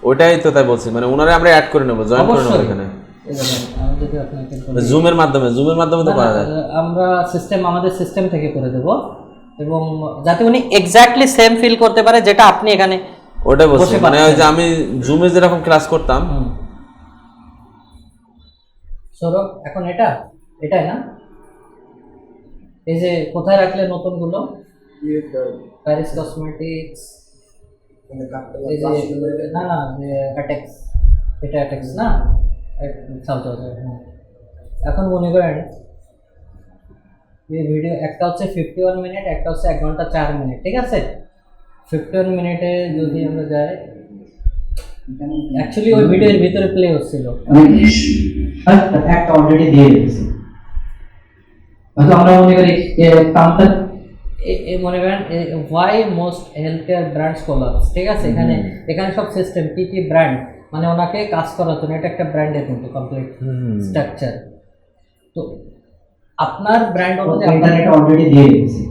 ওটাই তো তাই বলছি, মানে ওনারে আমরা অ্যাড করে নেব, জয়েন করে নেব এখানে জুমের মাধ্যমে তো করা যায়। আমরা আমাদের সিস্টেম থেকে করে দেব, এবং যাতে উনি এক্স্যাক্টলি সেম ফিল করতে পারে যেটা আপনি এখানে। ওটাই বলছি, মানে ওই যে আমি জুমে যেরকম ক্লাস করতাম। সৌরভ এখন এটাই না, এই যে কোথায় রাখলে নতুনগুলো, প্যারিস কসমেটিক্স, এই যে না না অ্যাটেক্স, এটা অ্যাটেক্স না, এখন মনে করেন এই ভিডিও একটা হচ্ছে 51 মিনিট, একটা হচ্ছে 1 ঘন্টা 4 মিনিট, ঠিক আছে? 51 মিনিটে যদি আমরা যাই, অ্যাকচুয়ালি ওই ভিডিওর ভিতরে প্লে হচ্ছিল, একটা অলরেডি দিয়ে দিয়েছি। হয়তো আমরা মনে করি কামটা মনে করেন why most health care brands collapse, ঠিক আছে? এখানে সব সিস্টেম কি কি ব্র্যান্ড, মানে ওনাকে কাজ করার জন্য এটা একটা ব্র্যান্ডের কিন্তু কমপ্লিট স্ট্রাকচার। তো আপনার ব্র্যান্ড অনুযায়ী আপনার এটা অলরেডি দিয়ে দিয়েছি।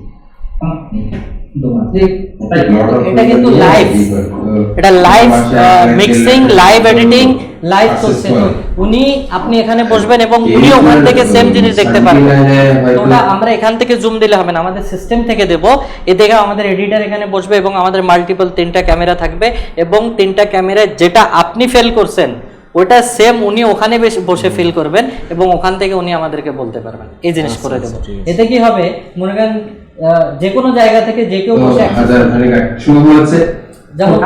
এটা কিন্তু লাইভ, এটা live mixing, live editing, live চলছে। তো উনি আপনি এখানে বসবেন এবং উনি ওখান থেকে সেম জিনিস দেখতে পারবেন। তো ওটা আমরা এখান থেকে জুম দিলে হবে না, আমাদের সিস্টেম থেকে দেব। এ দেখে আমাদের এডিটর এখানে বসবে এবং আমাদের মাল্টিপল 3টা ক্যামেরা থাকবে, এবং 3টা ক্যামেরায় যেটা আপনি ফেল করছেন ওটা সেম উনি ওখানে বসে ফিল করবেন, এবং ওখান থেকে উনি আমাদেরকে বলতে পারবেন, এই জিনিস করে দেবো। এতে কি হবে, মনে করেন যে কোনো জায়গা থেকে যে কেউ বসে যেমন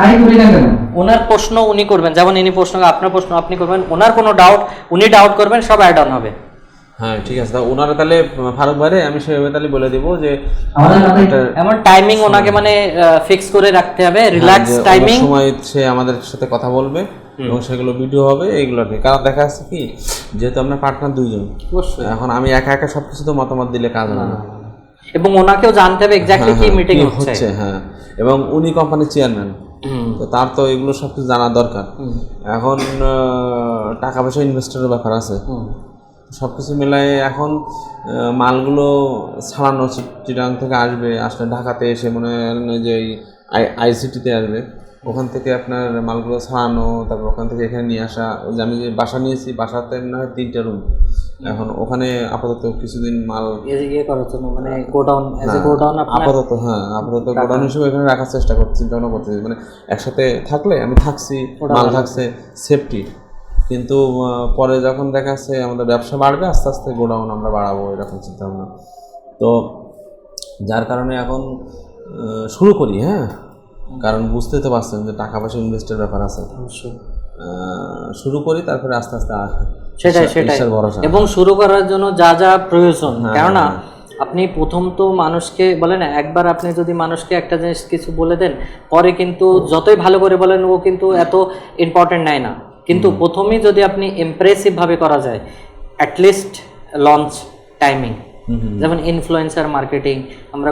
ওনার প্রশ্ন উনি করবেন, যেমন ইনি প্রশ্ন, আপনার প্রশ্ন আপনি করবেন, ওনার কোনো ডাউট উনি ডাউট করবেন, সব অ্যাড অন হবে। হ্যাঁ ঠিক আছে, তা ওনারা তাহলে ফারুক ভাইরে আমি সেভাবে তাহলে বলে দিব যে এমন টাইমিং ওনাকে মানে ফিক্স করে রাখতে হবে, রিল্যাক্স টাইমিং সময় সে আমাদের সাথে কথা বলবে এবং সেগুলো ভিডিও হবে এইগুলোতে। কারণ দেখা যাচ্ছে কি, যেহেতু আমরা পার্টনার 2 জন, এখন আমি একা একা সবকিছু তো মতামত দিলে কাজ হবে না, এবং ওনাকেও জানতে হবে এক্স্যাক্টলি কি মিটিং হচ্ছে। হ্যাঁ, এবং উনি কোম্পানির চেয়ারম্যান, তো তার তো এগুলো সবকিছু জানা দরকার। এখন টাকা পয়সা ইনভেস্টরের ব্যাপার আছে, সবকিছু মিলাই এখন মালগুলো ছাড়ানো চিটাং থেকে আসলে ঢাকাতে এসে মনে হয় যে আইসিটিতে আসবে, ওখান থেকে আপনার মালগুলো ছাড়ানো, তারপর ওখান থেকে এখানে নিয়ে আসা। ওই যে আমি যে বাসা নিয়েছি, বাসাতে মনে হয় 3টা রুম, এখন ওখানে আপাতত কিছুদিন মাল মানে গোডাউন আপাতত, হ্যাঁ আপাতত গোডাউন হিসেবে এখানে রাখার চেষ্টা করছি, চিন্তা ভাবনা করতেছি। মানে একসাথে থাকলে আমি থাকছি, মাল থাকছে, সেফটি। কিন্তু পরে যখন দেখা যাচ্ছে আমাদের ব্যবসা বাড়বে, আস্তে আস্তে গোডাউন আমরা বাড়াবো, এরকম চিন্তা ভাবনা। তো যার কারণে এখন শুরু করি। হ্যাঁ, কারণ বুঝতে তো পারছেন যে টাকা পয়সা ইনভেস্টের ব্যাপার আছে, শুরু করি, তারপরে আস্তে আস্তে সেটাই এবং শুরু করার জন্য যা যা প্রয়োজন। কেননা আপনি প্রথম তো মানুষকে বলে না, একবার আপনি যদি মানুষকে একটা জিনিস কিছু বলে দেন, পরে কিন্তু যতই ভালো করে বলেন ও কিন্তু এত ইম্পর্টেন্ট নেয় না। কিন্তু প্রথমেই যদি আপনি ইমপ্রেসিভ ভাবে করা যায়, অ্যাটলিস্ট লঞ্চ টাইমিং, যেমন ইনফ্লুয়েন্সার মার্কেটিং, আমরা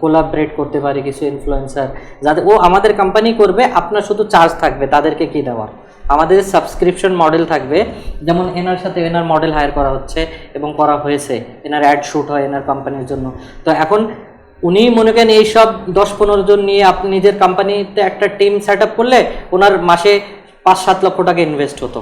কোলাবরেট করতে পারি কিছু ইনফ্লুয়েন্সার, যাতে ও আমাদের কোম্পানি করবে, আপনার শুধু চার্জ থাকবে তাদেরকে কি দেওয়ার। আমাদের সাবস্ক্রিপশন মডেল থাকবে, যেমন এনার সাথে এনার মডেল হায়ার করা হচ্ছে এবং করা হয়েছে, এনার অ্যাড শ্যুট হয় এনার কোম্পানির জন্য। তো এখন উনি মনে করেন এইসব 10-15 জন নিয়ে আপনি নিজের কোম্পানিতে একটা টিম সেট আপ করলে ওনার মাসে 5-7 লক্ষ টাকা ইনভেস্ট হতো।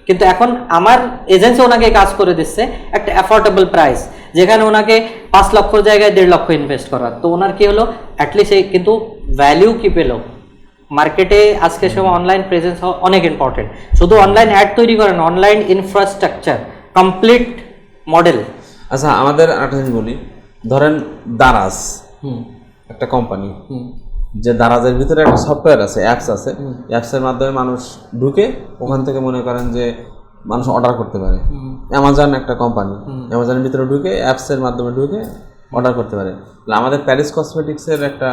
কিন্তু এখন আমার এজেন্সি ওনাকে কাজ করে দিচ্ছে একটা অ্যাফোর্ডেবল প্রাইস, যেখানে ওনাকে 5 লক্ষর জায়গায় 1.5 লক্ষ ইনভেস্ট করার। তো ওনার কি হলো, অ্যাটলিস্ট এই কিন্তু ভ্যালিউ কি পেলো মার্কেটে। আজকে সময় অনলাইন প্রেজেন্স হওয়া অনেক ইম্পর্টেন্ট। শুধু অনলাইন অ্যাড তৈরি করেন, অনলাইন ইনফ্রাস্ট্রাকচার কমপ্লিট মডেল। আচ্ছা, আমাদের একটা জিনিস বলি, ধরেন দারাজ একটা কোম্পানি, যে দারাজের ভিতরে একটা সফটওয়্যার আছে, অ্যাপস আছে, অ্যাপসের মাধ্যমে মানুষ ঢুকে ওখান থেকে মনে করেন যে মানুষ অর্ডার করতে পারে। অ্যামাজন একটা কোম্পানি, অ্যামাজনের ভিতরে ঢুকে অ্যাপসের মাধ্যমে ঢুকে অর্ডার করতে পারে। তাহলে আমাদের প্যারিস কসমেটিক্সের একটা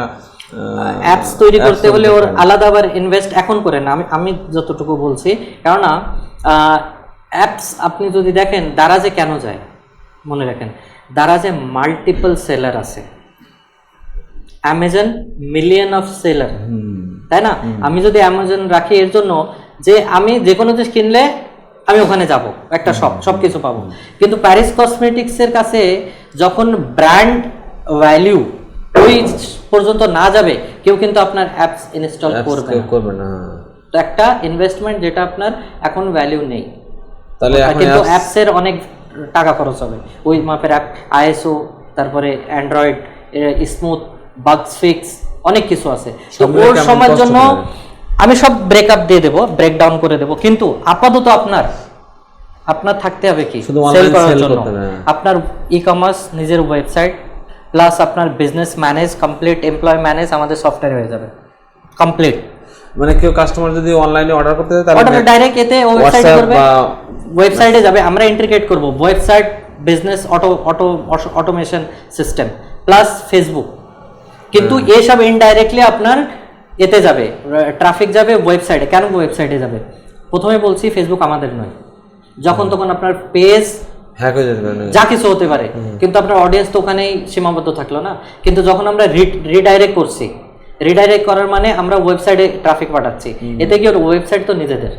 অ্যাপস তৈরি করতে হলে ওর আলাদা আবার ইনভেস্ট এখন করে না, আমি যতটুকু বলছি। কেননা অ্যাপস আপনি যদি দেখেন দারাজে কেন যায়, মনে রাখেন দারাজে মাল্টিপল সেলার আছে, অ্যামাজন মিলিয়ন অফ সেলার, তাই না? আমি যদি অ্যামাজন রাখি এর জন্য যে আমি যে কোনো জিনিস কিনলে আমি ওখানে যাব, একটা শপ, সব কিছু পাবো। কিন্তু প্যারিস কসমেটিক্সের কাছে যখন ব্র্যান্ড ভ্যালিউ ওই পর্যন্ত না যাবে, কেউ কিন্তু আপনার অ্যাপস ইনস্টল করবে না। তো একটা ইনভেস্টমেন্ট যেটা আপনার এখন ভ্যালিউ নেই, তাহলে কিন্তু অ্যাপসের অনেক টাকা খরচ হবে। ওই মাপের অ্যাপ, আইএসও, তারপরে অ্যান্ড্রয়েড স্মুথ, বাগস ফিক্স, অনেক কিছু আছে। তো ওর সময়ের জন্য আমি সব ব্রেকআপ দিয়ে দেবো, ব্রেকডাউন করে দেবো। কিন্তু আপাতত আপনার থাকতে হবে কি, সেল করার জন্য আপনার ই কমার্স, নিজের ওয়েবসাইট, প্লাস আপনার business manage, complete employ manage আমাদের সফটওয়্যার হয়ে যাবে কমপ্লিট। মানে কেউ কাস্টমার যদি অনলাইনে অর্ডার করতে চায় তাহলে ডাইরেক্ট এতে ওয়েবসাইট করবে, ওয়েবসাইটে যাবে, আমরা ইন্টিগ্রেট করব website, business automation system plus Facebook. কিন্তু এসব ইনডাইরেক্টলি আপনার এতে যাবে, ট্রাফিক যাবে ওয়েবসাইটে। কেন ওয়েবসাইটে যাবে? প্রথমে বলছি ফেসবুক আমাদের নয়, যখন তখন আপনার পেজ হ্যাক হয়ে যেতে পারে, যা কিছু হতে পারে, কিন্তু আপনার অডিয়েন্স তো ওখানেই সীমাবদ্ধ থাকলো না। কিন্তু যখন আমরা রিডাইরেক্ট করছি, রিডাইরেক্ট করার মানে আমরা ওয়েবসাইটে ট্রাফিক পাঠাচ্ছি, এতে কি ওয়েবসাইট তো নিজেদের।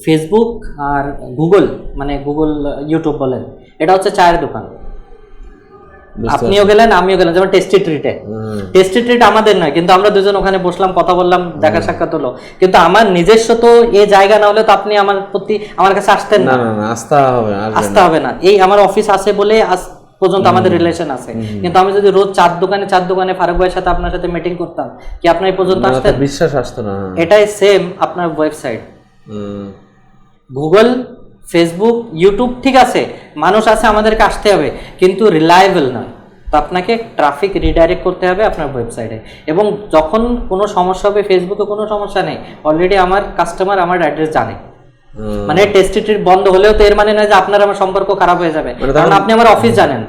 ফেসবুক আর গুগল, মানে গুগল ইউটিউব বলেন, এটা হচ্ছে চায়ের দোকান। আপনিও গেলেন, আমিও গেলাম, যেমন টেস্টি ট্রিটে, টেস্টি ট্রিট আমাদের নয়, কিন্তু আমরা দুজন ওখানে বসলাম, কথা বললাম, দেখা সাক্ষাৎ হলো। কিন্তু আমার নিজস্ব তো এই জায়গা না হলে তো আপনি আমার প্রতি, আমার কাছে আসতেন না, আসতে হবে না। এই আমার অফিস আছে বলে আজ পর্যন্ত আমাদের রিলেশন আছে। কিন্তু আমি যদি রোজ চার দোকানে ফারুক ভাইয়ের সাথে আপনার সাথে মিটিং করতাম, কি আপনার এই পর্যন্ত আসতেন? বিশ্বাস আসতো না। এটাই সেম আপনার ওয়েবসাইট, গুগল, ফেসবুক, ইউটিউব, ঠিক আছে মানুষ আছে, আমাদেরকে আসতে হবে, কিন্তু রিলায়েবল নয়। তো আপনাকে ট্রাফিক রিডাইরেক্ট করতে হবে আপনার ওয়েবসাইটে। এবং যখন কোনো সমস্যা হবে, ফেসবুকে কোনো সমস্যা নেই, অলরেডি আমার কাস্টমার আমার অ্যাড্রেস জানে। মানে টেস্টি ট্রিট বন্ধ হলেও তো এর মানে নয় যে আপনার আমার সম্পর্ক খারাপ হয়ে যাবে, কারণ আপনি আমার অফিস জানেন।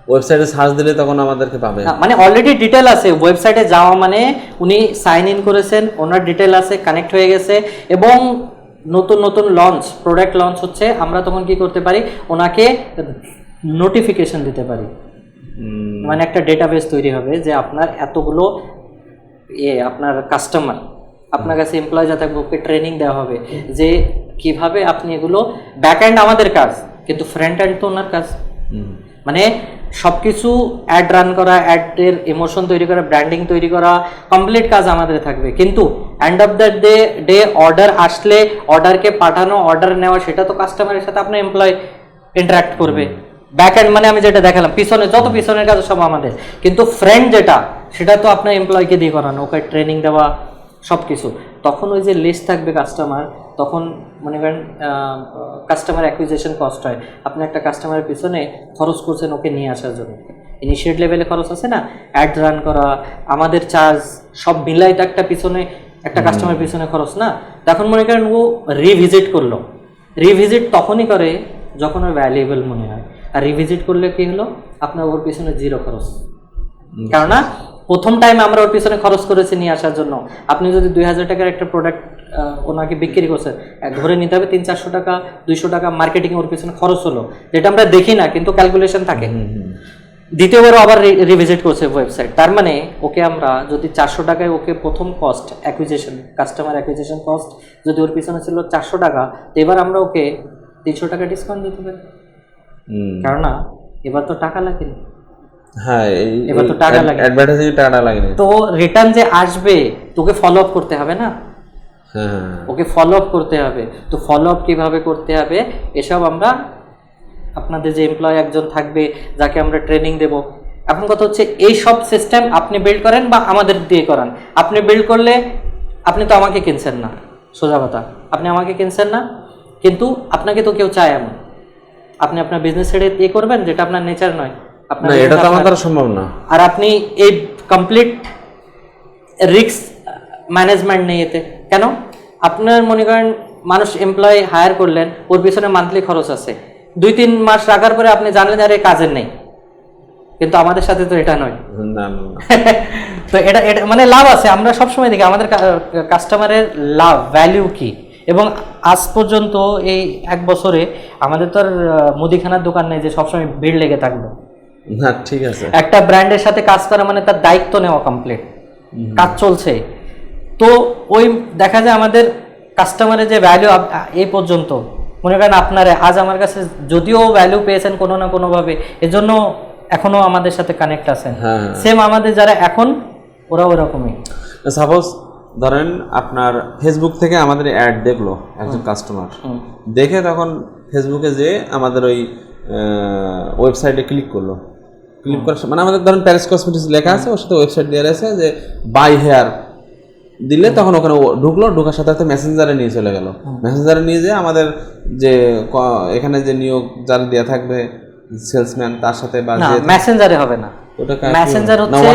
ওয়েবসাইটে সার্চ দিলে তখন আমাদেরকে পাবে, মানে অলরেডি ডিটেল আছে ওয়েবসাইটে যাওয়া, মানে উনি সাইন ইন করেছেন, ওনার ডিটেল আছে, কানেক্ট হয়ে গেছে। এবং নতুন নতুন প্রোডাক্ট লঞ্চ হচ্ছে, আমরা তখন কি করতে পারি, ওনাকে নোটিফিকেশন দিতে পারি। মানে একটা ডেটাবেস তৈরি হবে যে আপনার এতগুলো আপনার কাস্টমার, আপনার কাছে এমপ্লয় যা থাকবে, ওকে ট্রেনিং দেওয়া হবে যে কিভাবে আপনি এগুলো, ব্যাক এন্ড আমাদের কাজ, কিন্তু ফ্রন্ট এন্ড তো ওনার কাজ। মানে সবকিছু অ্যাড রান করা, অ্যাডের ইমোশন তৈরি করা, ব্র্যান্ডিং তৈরি করা, কমপ্লিট কাজ আমাদের থাকবে। কিন্তু end of the day order আসলে, অর্ডারকে পাঠানো, অর্ডার নেওয়া, সেটা তো কাস্টমারের সাথে আপনার এমপ্লয় ইন্টারাক্ট করবে। ব্যাক এন্ড মানে আমি যেটা দেখালাম, পিছনে যত পিছনের কাজ সব আমাদের, কিন্তু ফ্রন্ট যেটা, সেটা তো আপনার এমপ্লয়কে দিয়ে করানো, ওকে ট্রেনিং দেওয়া, সব কিছু। তখন ওই যে লিস্ট থাকবে কাস্টমার, তখন মনে করেন কাস্টমার অ্যাকুইজিশন কস্ট হয়। আপনি একটা কাস্টমারের পিছনে খরচ করছেন ওকে নিয়ে আসার জন্য, ইনিশিয়েট লেভেলে খরচ আছে না, অ্যাড রান করা, আমাদের চার্জ সব মিলাই তো একটা পিছনে, একটা কাস্টমারের পিছনে খরচ না। তখন মনে করেন ও রিভিজিট করলো, রিভিজিট তখনই করে যখন ওর ভ্যালুয়েবল মনে হয়। আর রিভিজিট করলে কি হলো, আপনার ওর পিছনে জিরো খরচ। কেননা প্রথম টাইম আমরা ওর পিছনে খরচ করেছি নিয়ে আসার জন্য। আপনি যদি 2000 টাকার একটা প্রোডাক্ট ওনাকে বিক্রি করছেন, ধরে নিতে হবে 300-400 টাকা, 200 টাকা মার্কেটিং ওর পিছনে খরচ হলো, যেটা আমরা দেখি না, কিন্তু ক্যালকুলেশন থাকে। দ্বিতীয়বারও আবার রিভিজিট করছে ওয়েবসাইট, তার মানে ওকে আমরা যদি 400 টাকায় ওকে প্রথম cost acquisition, customer acquisition cost যদি ওর পিছনে ছিল 400 টাকা, তো এবার আমরা ওকে 300 টাকা ডিসকাউন্ট দিতে পারি। কেননা এবার তো টাকা লাগে না, হ্যাঁ এবার তো টাকা লাগে, অ্যাডভার্টাইজিং টাকা লাগে না, তো রিটার্ন যে আসবে তোকে ফলো আপ করতে হবে না, ওকে ফলো আপ করতে হবে। তো ফলো আপ কিভাবে করতে হবে, এসব আমরা আপনাদের যে এমপ্লয় একজন থাকবে যাকে আমরা ট্রেনিং দেব। এখন কথা হচ্ছে এই সব সিস্টেম আপনি বিল্ড করেন বা আমাদের দিয়ে করান। আপনি বিল্ড করলে আপনি তো আমাকে কিনছেন না, সোজা কথা, আপনি আমাকে কিনছেন না, কিন্তু আপনাকে তো কেউ চায় এমন। আপনি আপনার বিজনেস ছেড়ে ইয়ে করবেন যেটা আপনার নেচার নয়, আপনার এটা তো আমাদের সম্ভব না। আর আপনি এই কমপ্লিট রিস্ক ম্যানেজমেন্ট নেই এতে। কেন? আপনার মনে করেন মানুষ এমপ্লয় হায়ার করলেন, ওর পিছনে মান্থলি খরচ আছে, 2-3 মাস রাখার পরে আপনি জানলেন আরে কাজের নেই, কিন্তু আমাদের সাথে তো এটা নয়। তো এটা মানে লাভ আছে, আমরা সবসময় দেখি আমাদের কাস্টমারের লাভ ভ্যালিউ কি। এবং আজ পর্যন্ত এই 1 বছরে আমাদের তো আর মুদিখানার দোকান নেই যে সবসময় ভিড় লেগে থাকলো না, ঠিক আছে। একটা ব্র্যান্ডের সাথে কাজ করা মানে তার দায়িত্ব নেওয়া কমপ্লিট, কাজ চলছে, তো ওই দেখা যায় আমাদের কাস্টমারের যে ভ্যালু এই পর্যন্ত মনে করেন আপনারা আজ আমার কাছে যদিও ভ্যালু পেয়েছেন কোনো না কোনোভাবে, এজন্য এখনো আমাদের সাথে কানেক্ট আছেন। সেম আমাদের যারা এখন ওরা ওরকমই। সাপোজ ধরেন আপনার ফেসবুক থেকে আমাদের অ্যাড দেখলো একজন কাস্টমার, দেখে তখন ফেসবুকে যে আমাদের ওই ওয়েবসাইটে ক্লিক করলো, ক্লিক করার মানে আমাদের ধরেন প্যারিস কসমেটিক্স লেখা আছে, ওর সাথে ওয়েবসাইট দেওয়া আছে যে বাই হেয়ার দিলে তখন ওখানে ঢুকলো, ঢোকার সাথে সাথে মেসেঞ্জারে নিয়ে চলে গেল। মেসেঞ্জারে নিয়ে যে আমাদের যে এখানে যে নিয়োগ যার দেওয়া থাকবে সেলসম্যান তার সাথে বা না, মেসেঞ্জারে হবে না, ওটা মেসেঞ্জার হচ্ছে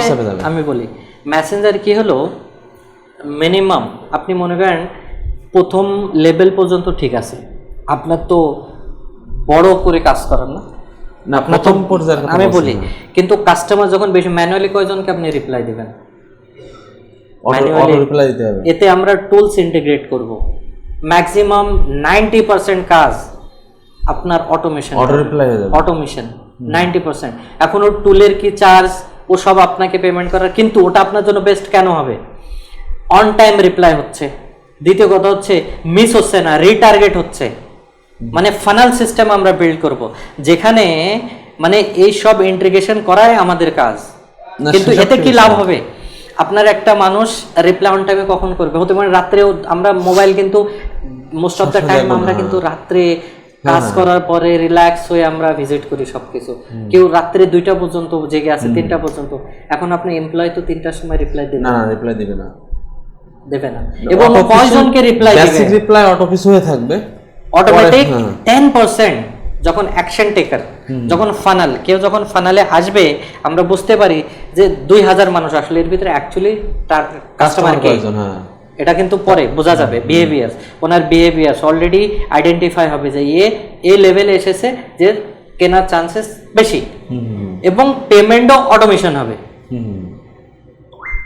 আমি বলি মেসেঞ্জার কি হলো, মিনিমাম আপনি মনে করেন প্রথম লেভেল পর্যন্ত ঠিক আছে, আপনার তো বড় করে কাজ করেন না, আপনার তো আমি বলি, কিন্তু কাস্টমার যখন বেশি ম্যানুয়ালি কয়জনকে আপনি রিপ্লাই দিবেন, এতে আমরা টুলস ইন্টিগ্রেট করব, ম্যাক্সিমাম 90% কাজ আপনার অটোমেশন, অটোমেশন 90%। এখন ওর টুলের কি চার্জ ও সব আপনাকে পেমেন্ট করার, কিন্তু ওটা আপনার জন্য বেস্ট কেন হবে, অন টাইম রিপ্লাই হচ্ছে, দ্বিতীয় কথা হচ্ছে মিস হচ্ছে না, রিটার্গেট হচ্ছে, মানে ফানাল সিস্টেম আমরা বিল্ড করব যেখানে মানে এই সব ইন্টিগ্রেশন করাই আমাদের কাজ। কিন্তু এতে কি লাভ হবে, আপনার একটা মানুষ রিপ্লাই অন টাইমে কখন করবে, হতে পারে রাত্রেও, আমরা মোবাইল কিন্তু মোস্ট অফ দ্য টাইম আমরা কিন্তু রাত্রে কাজ করার পরে রিল্যাক্স হয়ে আমরা ভিজিট করি সবকিছু, কেউ রাত্রে 2টা পর্যন্ত জেগে আছে, 3টা পর্যন্ত। এখন আপনি এমপ্লয় তো 3টার সময় রিপ্লাই দেবে না, রিপ্লাই দিবে না, দেবে না, এবং কয়জনকে রিপ্লাই দিবে, বেসিক রিপ্লাই অটোফিস হয়ে থাকবে, অটোমেটিক 10% যখন অ্যাকশন টেকার, যখন ফানাল, কেউ যখন ফানালে আসবে আমরা বুঝতে পারি যে 2000 মানুষ আসলে এর ভিতরে অ্যাকচুয়ালি তার কাস্টমার কে, এটা কিন্তু পরে বোঝা যাবে, বিহেভিয়ার, ওনার বিহেভিয়ার অলরেডি আইডেন্টিফাই হবে যে এই লেভেলে এসেছে যে কেনার চান্সেস বেশি, এবং পেমেন্টও অটোমেশন হবে,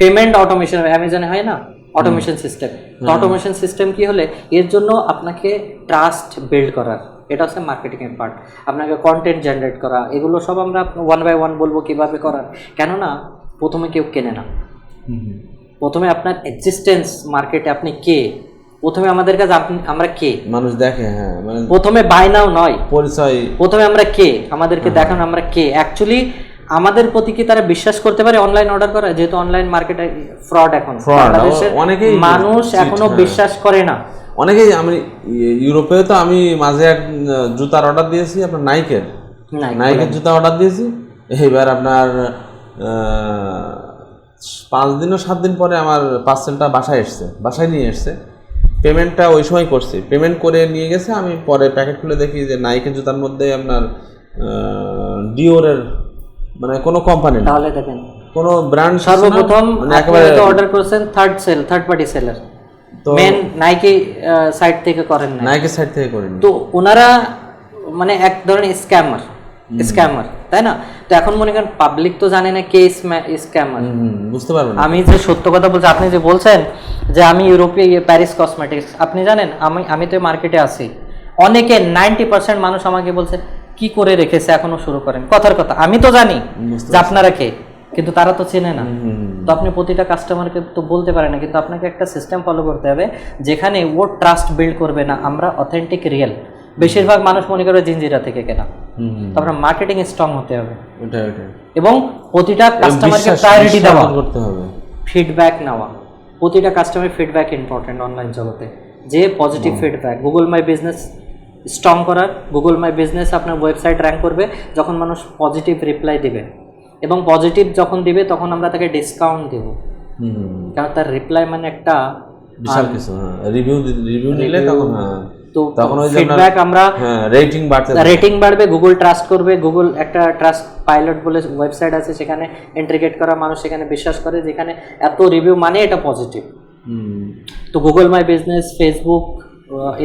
পেমেন্ট অটোমেশন হবে, অ্যামাজনে হয় না অটোমেশন সিস্টেম, তো অটোমেশন সিস্টেম কি হলে এর জন্য আপনাকে ট্রাস্ট বিল্ড করার, এটা হচ্ছে মার্কেটিং এর পার্ট, আপনাকে কন্টেন্ট জেনারেট করা, এগুলো সব আমরা 1 বাই 1 বলবো কিভাবে করার। কেননা প্রথমে কেউ কেনে না, প্রথমে আপনার এক্সিস্টেন্স মার্কেটে আপনি কে, প্রথমে আমাদের কাছে আমরা কে মানুষ দেখে, হ্যাঁ মানে প্রথমে বাই নাও নয়, পরিচয়, প্রথমে আমরা কে, আমাদেরকে দেখানো আমরা কে, অ্যাকচুয়ালি আমাদের প্রতি কি তারা বিশ্বাস করতে পারে অনলাইন অর্ডার করা, যেহেতু অনলাইন মার্কেটে ফ্রড, এখন বাংলাদেশের মানুষ এখনো বিশ্বাস করে না, অনেকেই। আমি ইউরোপে তো আমি মাঝে এক জুতার অর্ডার দিয়েছি, আপনার নাইকের জুতা অর্ডার দিয়েছি, এইবার আপনার 5 দিন ও 7 দিন পরে আমার পার্সেলটা বাসায় নিয়ে এসছে, পেমেন্টটা ওই সময় করছি, পেমেন্ট করে নিয়ে গেছে, আমি পরে প্যাকেট খুলে দেখি যে নাইকের জুতার মধ্যে আপনার ডিওরের মানে কোনো কোম্পানি না, তাহলে দেখেন কোনো ব্র্যান্ড, সর্বপ্রথম একেবারে অর্ডার করেছেন থার্ড পার্টি সেলার, তো মেন নাইকি সাইট থেকে করেন না, নাইকি সাইট থেকে করেন, তো ওনারা মানে এক ধরনের স্ক্যামার, তাই না? তো এখন মনে করেন পাবলিক তো জানে না কে স্ক্যামার, বুঝতে পারবেন। আমি যে সত্য কথা বলছি, আপনি যে বলছেন যে আমি ইউরোপে প্যারিস কসমেটিক্স, আপনি জানেন আমি তো মার্কেটে আছি, অনেকে 90% মানুষ আমাকে বলছে কি করে রেখেছে এখনো শুরু করেন, কথার কথা আমি তো জানি যে আপনারা কে, কিন্তু তারা তো চেনে না, তো আপনি প্রতিটা কাস্টমারকে তো বলতে পারেন না, কিন্তু আপনাকে একটা সিস্টেম ফলো করতে হবে যেখানে ও ট্রাস্ট বিল্ড করবে না, আমরা অথেন্টিক রিয়েল, বেশিরভাগ মানুষ মনে করে জিনজিরা থেকে কেনা, তারপরে মার্কেটিং স্ট্রং হতে হবে, এবং প্রতিটা কাস্টমারকে প্রায়োরিটি দেওয়া করতে হবে, ফিডব্যাক নেওয়া, প্রতিটা কাস্টমার ফিডব্যাক ইম্পর্টেন্ট অনলাইন জগতে, যে positive feedback, Google my business strong করার, গুগল মাই বিজনেস আপনার ওয়েবসাইট র্যাঙ্ক করবে যখন মানুষ পজিটিভ রিপ্লাই দিবে, এবং পজিটিভ যখন দিবে তখন আমরা তাকে ডিসকাউন্ট দেব, কারণ তার রিপ্লাই মানে একটা বিশাল কিছু, রিভিউ নিলে তখন তো তখন ওই ফিডব্যাক আমরা রেটিং বাড়বে, গুগল ট্রাস্ট করবে, গুগল একটা ট্রাস্ট পাইলট বলে ওয়েবসাইট আছে, সেখানে ইন্টিগ্রেট করা, মানুষ সেখানে বিশ্বাস করে যেখানে এত রিভিউ মানে এটা পজিটিভ। তো Google my business, Facebook,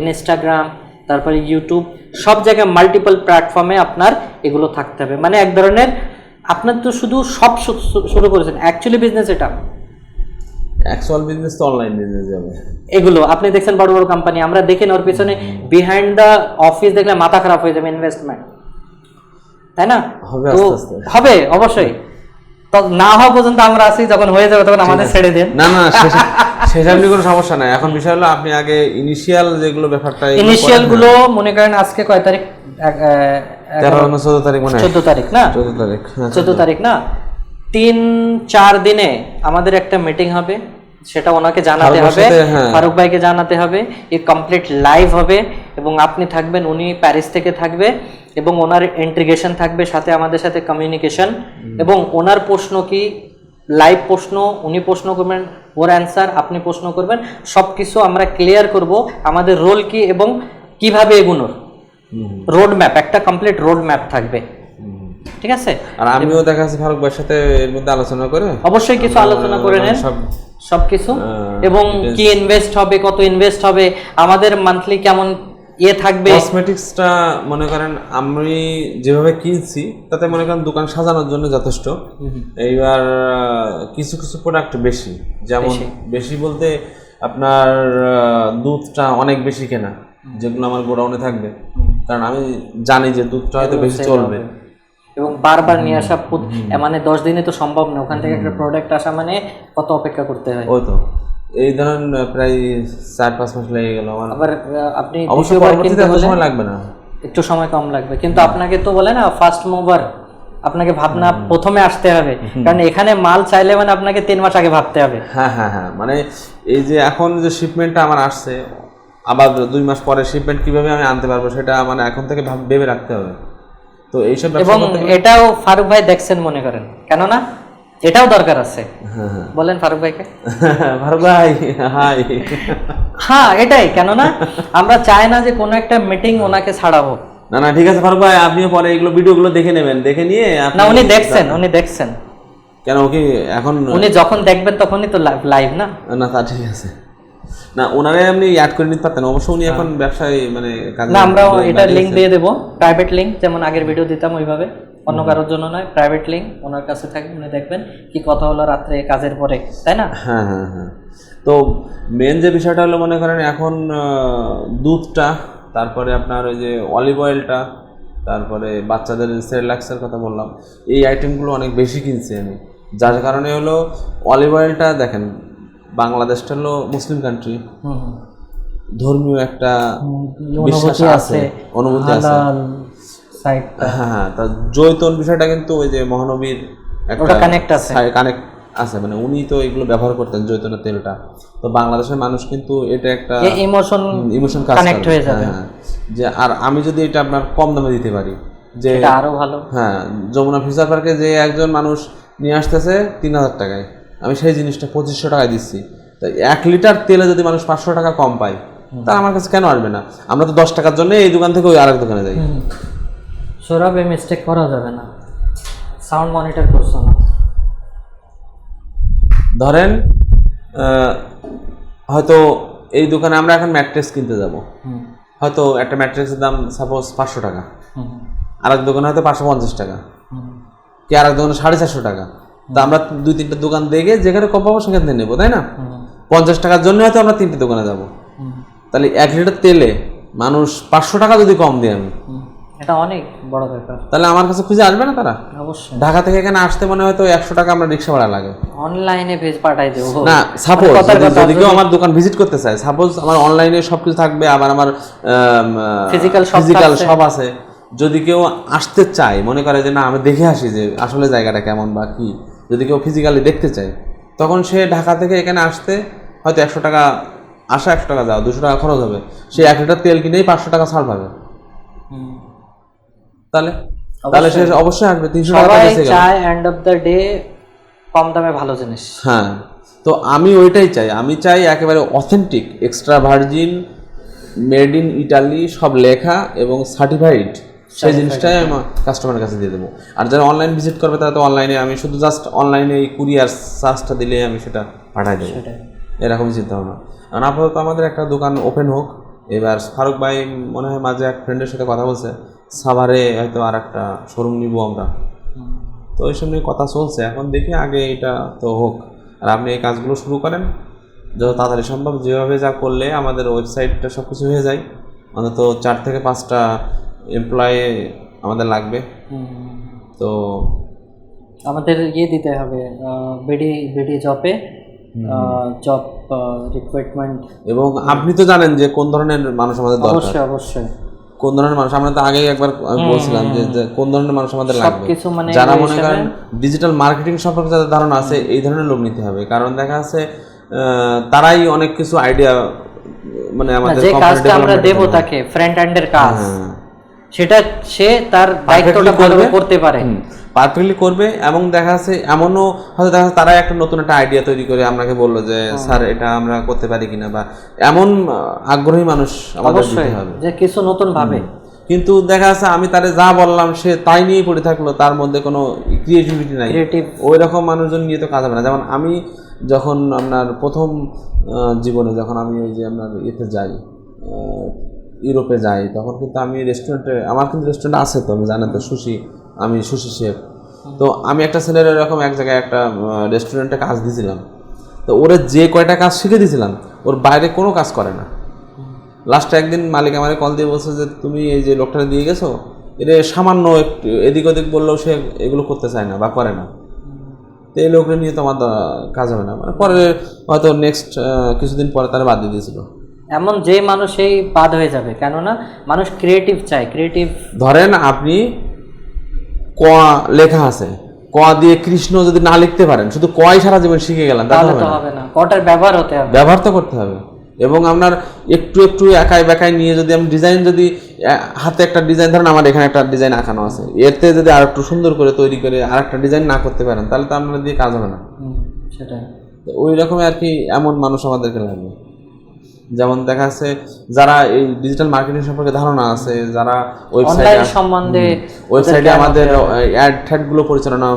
Instagram, তারপরে ইউটিউব, সব জায়গায় মাল্টিপল প্ল্যাটফর্মে আপনার এগুলো থাকতে হবে, মানে এক ধরনের আপনার তো শুধু সব শুরু করেছেন, অ্যাকচুয়ালি বিজনেস এটা, অ্যাকচুয়াল বিজনেস তো অনলাইন বিজনেস যাবে, এগুলো আপনি দেখছেন বড় বড় কোম্পানি, আমরা দেখেন ওর পিছনে বিহাইন্ড দ্য অফিস দেখলে মাথা খারাপ হয়ে যাবে, ইনভেস্টমেন্ট, তাই না? হবে অবশ্যই, তো না হওয়া পর্যন্ত আমরা আছি, যখন হয়ে যাবে তখন আমাদের ছেড়ে দেন। না না সেটা আপনি কোনো সমস্যা নাই। এখন বিষয় হলো আপনি আগে ইনিশিয়াল যেগুলো ব্যাপারটা ইনিশিয়াল গুলো মনে করেন আজকে কয় তারিখ, 14 তারিখ মনে হয়, 14 তারিখ না, 14 তারিখ, 14 তারিখ না, 3-4 দিনে আমাদের একটা মিটিং হবে, সেটা ওনাকে জানাতে হবে, ফারুক ভাইকে জানাতে হবে, এই কমপ্লিট লাইভ হবে এবং আপনি থাকবেন, উনি প্যারিস থেকে থাকবে এবং ওনার ইন্টিগ্রেশন থাকবে সাথে, আমাদের সাথে কমিউনিকেশন, এবং ওনার প্রশ্ন কি লাইভ প্রশ্ন, উনি প্রশ্ন করবেন, ওর অ্যান্সার আপনি প্রশ্ন করবেন, সব কিছু আমরা ক্লিয়ার করব, আমাদের রোল কি এবং কিভাবে এগুনোর রোড ম্যাপ, একটা কমপ্লিট রোড ম্যাপ থাকবে, ঠিক আছে? আর আমিও দেখা যাচ্ছে ফারুক ভাইয়ের সাথে এর মধ্যে আলোচনা করে অবশ্যই কিছু আলোচনা করে নেন সবকিছু, এবং কি ইনভেস্ট হবে, কত ইনভেস্ট হবে, আমাদের মান্থলি কেমন ইয়ে থাকবে। কসমেটিক্সটা মনে করেন আমি যেভাবে কিনছি তাতে মনে করেন দোকান সাজানোর জন্য যথেষ্ট। এইবার কিছু কিছু প্রোডাক্ট বেশি, যেমন বেশি বলতে আপনার দুধটা অনেক বেশি কেনা, যেগুলো আমার গোডাউনে থাকবে, কারণ আমি জানি যে দুধটা হয়তো বেশি চলবে, এবং বারবার নিয়ে আসা মানে 10 দিনে তো সম্ভব না, ওখান থেকে একটা প্রোডাক্ট আসা মানে কত অপেক্ষা করতে হয়। ওই তো এই ধরেন প্রায় 4-5 মাস লেগে গেল আমার। আবার আপনি অবশ্যই পরবর্তীতে এত সময় লাগবে না, একটু সময় কম লাগবে, কিন্তু আপনাকে তো বলে না ফার্স্ট মুভার, আপনাকে ভাবনা প্রথমে আসতে হবে, কারণ এখানে মাল চাইলে মানে আপনাকে 3 মাস আগে ভাবতে হবে। হ্যাঁ হ্যাঁ হ্যাঁ, মানে এই যে এখন যে শিপমেন্টটা আমার আসছে, আবার 2 মাস পরে শিপমেন্ট কিভাবে আমি আনতে পারবো সেটা মানে এখন থেকে ভেবে রাখতে হবে। তো এইসব এবং এটাও ফারুক ভাই দেখছেন মনে করেন, কেননা এটাও দরকার আছে। বলেন ফারুক ভাইকে। ফারুক ভাই হাই। হ্যাঁ এটাই, কেননা আমরা চাই না যে কোনো একটা মিটিং ওনাকে ছাড়াবো। না না ঠিক আছে ফারুক ভাই, আপনিও পরে এগুলো ভিডিওগুলো দেখে নেবেন, দেখে নিয়ে না উনি দেখছেন কেন ওকে এখন উনি যখন দেখবেন তখনই তো লাইভ না। না তা ঠিক আছে, না ওনারে আপনি অ্যাড করে নিতে পারতেন, অবশ্য উনি এখন ব্যবসায় মানে না, আমরা এটা লিংক দিয়ে দেবো, প্রাইভেট লিংক, যেমন আগের ভিডিও দিতাম ওইভাবে, অন্য কারোর জন্য নয়, প্রাইভেট লিংক ওনার কাছে থাকবে, উনি দেখবেন কি কথা হলো রাত্রে কাজের পরে, তাই না? হ্যাঁ হ্যাঁ হ্যাঁ। তো মেন যে বিষয়টা হলো মনে করেন এখন দুধটা, তারপরে আপনার ওই যে অলিভ অয়েলটা, তারপরে বাচ্চাদের সেরেলাক্সের কথা বললাম, এই আইটেমগুলো অনেক বেশি কিনছি আমি, যার কারণে হলো অলিভ অয়েলটা দেখেন বাংলাদেশটা হলো মুসলিম কান্ট্রি, ধর্মীয় একটা বিশ্বাস আছে, অনুভূতি আছে। হ্যাঁ হ্যাঁ, তা জৈতুন বিষয়টা কিন্তু ওই যে মহানবীর একটা কানেক্ট আছে, মানে উনি তো এগুলো ব্যবহার করতেন জৈতুনের তেলটা, তো বাংলাদেশের মানুষ কিন্তু এটা একটা ইমোশন কানেক্ট হয়ে যাবে, যে আর আমি যদি এটা আপনার কম দামে দিতে পারি, যে আরো ভালো। হ্যাঁ, যমুনা ফিউচার পার্কে যে একজন মানুষ নিয়ে আসতেছে 3000 টাকায়, আমি সেই জিনিসটা 2500 টাকায় দিচ্ছি, তাই 1 লিটার তেলে যদি মানুষ 500 টাকা কম পায়, তা আমার কাছে কেন আসবে না? আমরা তো 10 টাকার জন্য এই দোকান থেকে ওই আরেক দোকানে যাই। সৌরভে মিস্টেক করা যাবে না, সাউন্ড মনিটর করছো না। ধরেন হয়তো এই দোকানে আমরা এখন ম্যাট্রেস কিনতে যাব, হয়তো একটা ম্যাট্রেসের দাম সাপোজ 500 টাকা, আরেক দোকানে হয়তো 550 টাকা, কি আরেক দোকানে 450 টাকা, তো আমরা 2-3টে দোকান দেখে যেখানে কম পাবো সেখান থেকে নেবো, তাই না? 50 টাকার জন্য হয়তো আমরা 3টে দোকানে যাব, তাহলে 1 লিটার তেলে মানুষ 500 টাকা যদি কম দিই আমি, এটা অনেক বড় ব্যাপার, তাহলে আমার কাছে খুঁজে আসবে না তারা? অবশ্যই। ঢাকা থেকে এখানে আসতে মনে হয়তো 100 টাকা আমরা রিক্সা ভাড়া লাগে, অনলাইনে পেজ পাঠাই দেব না সাপোজ যদি কেউ আমার দোকান ভিজিট করতে চায়, সাপোজ আমার অনলাইনে সবকিছু থাকবে, আবার আমার ফিজিক্যাল সব আছে, যদি কেউ আসতে চায় মনে করে যে না আমি দেখে আসি যে আসলে জায়গাটা কেমন বা কি, যদি কেউ ফিজিক্যালি দেখতে চায়, তখন সে ঢাকা থেকে এখানে আসতে হয়তো 100 টাকা আসা, 100 টাকা যাওয়া, 200 টাকা খরচ হবে, সে 1 লিটার তেল কিনেই 500 টাকা ছাড় পাবে, তাহলে সে অবশ্যই আসবে। 300 টাকা বেঁচে গেল। চাই এন্ড অফ দ্য ডে কম দামে ভালো জিনিস। হ্যাঁ, তো আমি ওইটাই চাই, আমি চাই একেবারে authentic, extra virgin, made in Italy সব লেখা এবং সার্টিফাইড, সেই জিনিসটাই আমি কাস্টমারের কাছে দিয়ে দেবো। আর যারা অনলাইন ভিজিট করবে তারা তো অনলাইনে, আমি শুধু জাস্ট অনলাইনে এই কুরিয়ার চার্জটা দিলে আমি সেটা পাঠাই দেবো, এরকমই চিন্তা ভাবনা। কারণ আপাতত আমাদের একটা দোকান ওপেন হোক। এবার ফারুক ভাই মনে হয় মাঝে এক ফ্রেন্ডের সাথে কথা বলছে, সাভারে হয়তো আর একটা শোরুম নিব আমরা, তো এইসব নিয়ে কথা চলছে, এখন দেখি আগে এটা তো হোক, আর আপনি এই কাজগুলো শুরু করেন যত তাড়াতাড়ি সম্ভব, যেভাবে যা করলে আমাদের ওয়েবসাইটটা সব কিছু হয়ে যায়, অন্তত 4 থেকে 5টা এমপ্লয়ি আমাদের লাগবে। তো আমাদের দিতে হবে বিডি জবে জব রিক্রুটমেন্ট। এবং আপনি তো জানেন যে কোন ধরনের মানুষ আমাদের দরকার, অবশ্যই অবশ্যই কোন ধরনের মানুষ। আমরা তো আগেই একবার বলছিলাম যে কোন ধরনের মানুষ আমাদের লাগবে, সবকিছু মানে যারা মনে করেন ডিজিটাল মার্কেটিং সম্পর্কে যাদের ধারণা আছে এই ধরনের লোক নিতে হবে। কারণ দেখা যাচ্ছে তারাই অনেক কিছু আইডিয়া মানে আমাদের যে কাজটা আমরা দেব তাকে ফ্রন্ট এন্ডের কাজ, সেটা সে তার দায়িত্বটা ভালোভাবে করতে পারে, পারফেক্টলি করবে। এবং দেখা যাচ্ছে এমনও হয়তো দেখা যাচ্ছে তারা একটা নতুন একটা আইডিয়া তৈরি করে আপনাকে বললো যে স্যার এটা আমরা করতে পারি কিনা, বা এমন আগ্রহী মানুষ আমাদের দিতে হবে যে কিছু নতুন ভাবে। কিন্তু দেখা যাচ্ছে আমি তারে যা বললাম সে তাই নিয়েই পড়ে থাকলো, তার মধ্যে কোনো ক্রিয়েটিভিটি নাই। ওই রকম মানুষজন নিয়ে তো কাজ হবে না। যেমন আমি যখন আপনার প্রথম জীবনে যখন আমি ওই যে আপনার ইয়েতে যাই, ইউরোপে যাই, তখন কিন্তু আমি রেস্টুরেন্টে, আমার কিন্তু রেস্টুরেন্ট আছে তো, আমি জানেন তো, আমি সুশি শেফ। তো আমি একটা ছেলের এরকম এক জায়গায় একটা রেস্টুরেন্টে কাজ দিয়েছিলাম। তো ওরে যে কয়টা কাজ শিখে দিয়েছিলাম ওর বাইরে কোনো কাজ করে না। লাস্টে একদিন মালিক আমাকে কল দিয়ে বলছে যে তুমি এই যে লোকটা দিয়ে গেছো, এর সামান্য একটু এদিক ওদিক বললেও সে এগুলো করতে চায় না বা করে না। তো এই লোকটা নিয়ে তো আমার কাজ হবে না। মানে পরে হয়তো নেক্সট কিছুদিন পরে তারা বাদ দিয়ে দিয়েছিল। এমন যে মানুষ এই বাদ হয়ে যাবে, কেননা মানুষ ক্রিয়েটিভ চায়। ক্রিয়েটিভ ধরেন আপনি ক লেখা আছে, ক দিয়ে কৃষ্ণ যদি না লিখতে পারেন, শুধু কই সারা জীবন শিখে গেলেন তাহলে তো হবে না। কটার ব্যবহার হতে হবে, ব্যবহার তো করতে হবে। এবং আপনার একটু একটু একাই বেকাই নিয়ে যদি আমি ডিজাইন, যদি হাতে একটা ডিজাইন, ধরেন আমার এখানে একটা ডিজাইন আঁকানো আছে, এতে যদি আর একটু সুন্দর করে তৈরি করে আর একটা ডিজাইন না করতে পারেন তাহলে তো আপনার দিয়ে কাজ হবে না। সেটাই, ওই রকমই আর কি এমন মানুষ আমাদেরকে লাগবে। যেমন দেখা যাচ্ছে যারা এই ডিজিটাল মার্কেটিং সম্পর্কে ধারণা আছে, যারা ওয়েবসাইটে আমাদের অ্যাড ট্যাডগুলো পরিচালনা,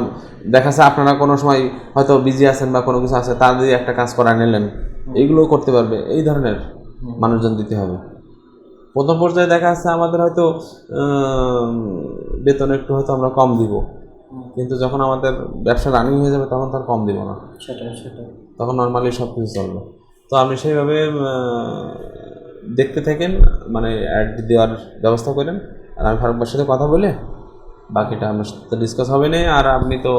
দেখা যাচ্ছে আপনারা কোনো সময় হয়তো বিজি আছেন বা কোনো কিছু আছে, তাদের একটা কাজ করা নিলেন, এইগুলোও করতে পারবে। এই ধরনের মানুষজন দিতে হবে। প্রথম পর্যায়ে দেখা যাচ্ছে আমাদের হয়তো বেতন একটু হয়তো আমরা কম দিব, কিন্তু যখন আমাদের ব্যবসা রানিং হয়ে যাবে তখন তার কম দিব না, তখন নর্মালি সব কিছু চলবে। তো আপনি সেইভাবে দেখতে থাকেন, মানে অ্যাড দেওয়ার ব্যবস্থা করেন। আর আমি ফারুকবার সাথে কথা বলে বাকিটা আপনার সাথে ডিসকাস হবে না। আর আপনি তো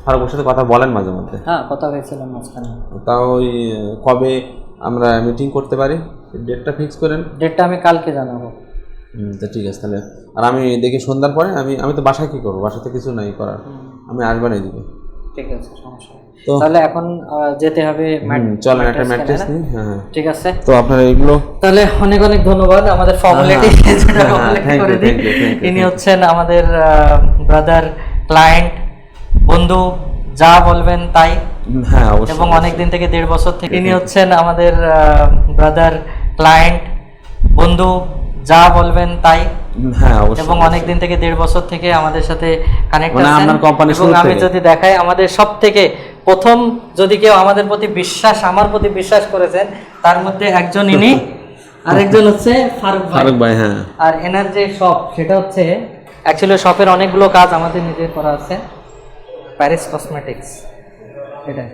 ফারুকবার সাথে কথা বলেন মাঝে মধ্যে। হ্যাঁ, কথা হয়েছিলাম মাঝখানে। তাও ওই কবে আমরা মিটিং করতে পারি, ডেটটা ফিক্স করেন। ডেটটা আমি কালকে জানাবো। তো ঠিক আছে তাহলে। আর আমি দেখি সন্ধ্যার পরে আমি তো বাসায় কী করবো, বাসাতে কিছু নাই করার, আমি আসবো না দিকে। ঠিক আছে, সমস্যা নেই। তাহলে এখন যেতে হবে, চলেন একটা ম্যাট্রেস নিই। হ্যাঁ ঠিক আছে। তো আপনার এইগুলো তাহলে অনেক অনেক ধন্যবাদ। আমাদের ফর্মালিটি করে দিই। ইনি হচ্ছেন আমাদের ব্রাদার, ক্লায়েন্ট, বন্ধু, যা বলবেন তাই। হ্যাঁ অবশ্যই। এবং অনেকদিন থেকে 1.5 বছর থেকে ইনি হচ্ছেন আমাদের ব্রাদার, ক্লায়েন্ট, বন্ধু, যা বলবেন তাই। হ্যাঁ অবশ্যই। এবং অনেকদিন থেকে 1.5 বছর থেকে আমাদের সাথে কানেক্ট আছেন। আপনার কোম্পানি এবং আমি যদি দেখাই, আমাদের সবথেকে প্রথম যদি কেউ আমাদের প্রতি বিশ্বাস, আমার প্রতি বিশ্বাস করেছেন, তার মধ্যে একজন ইনি, আরেকজন হচ্ছে ফারুক ভাই। হ্যাঁ। আর এনার যে শপ, সেটা হচ্ছে অ্যাকচুয়ালি শপের অনেকগুলো কাজ আমাদের নিজের করা আছে। প্যারিস কসমেটিক্স, এটা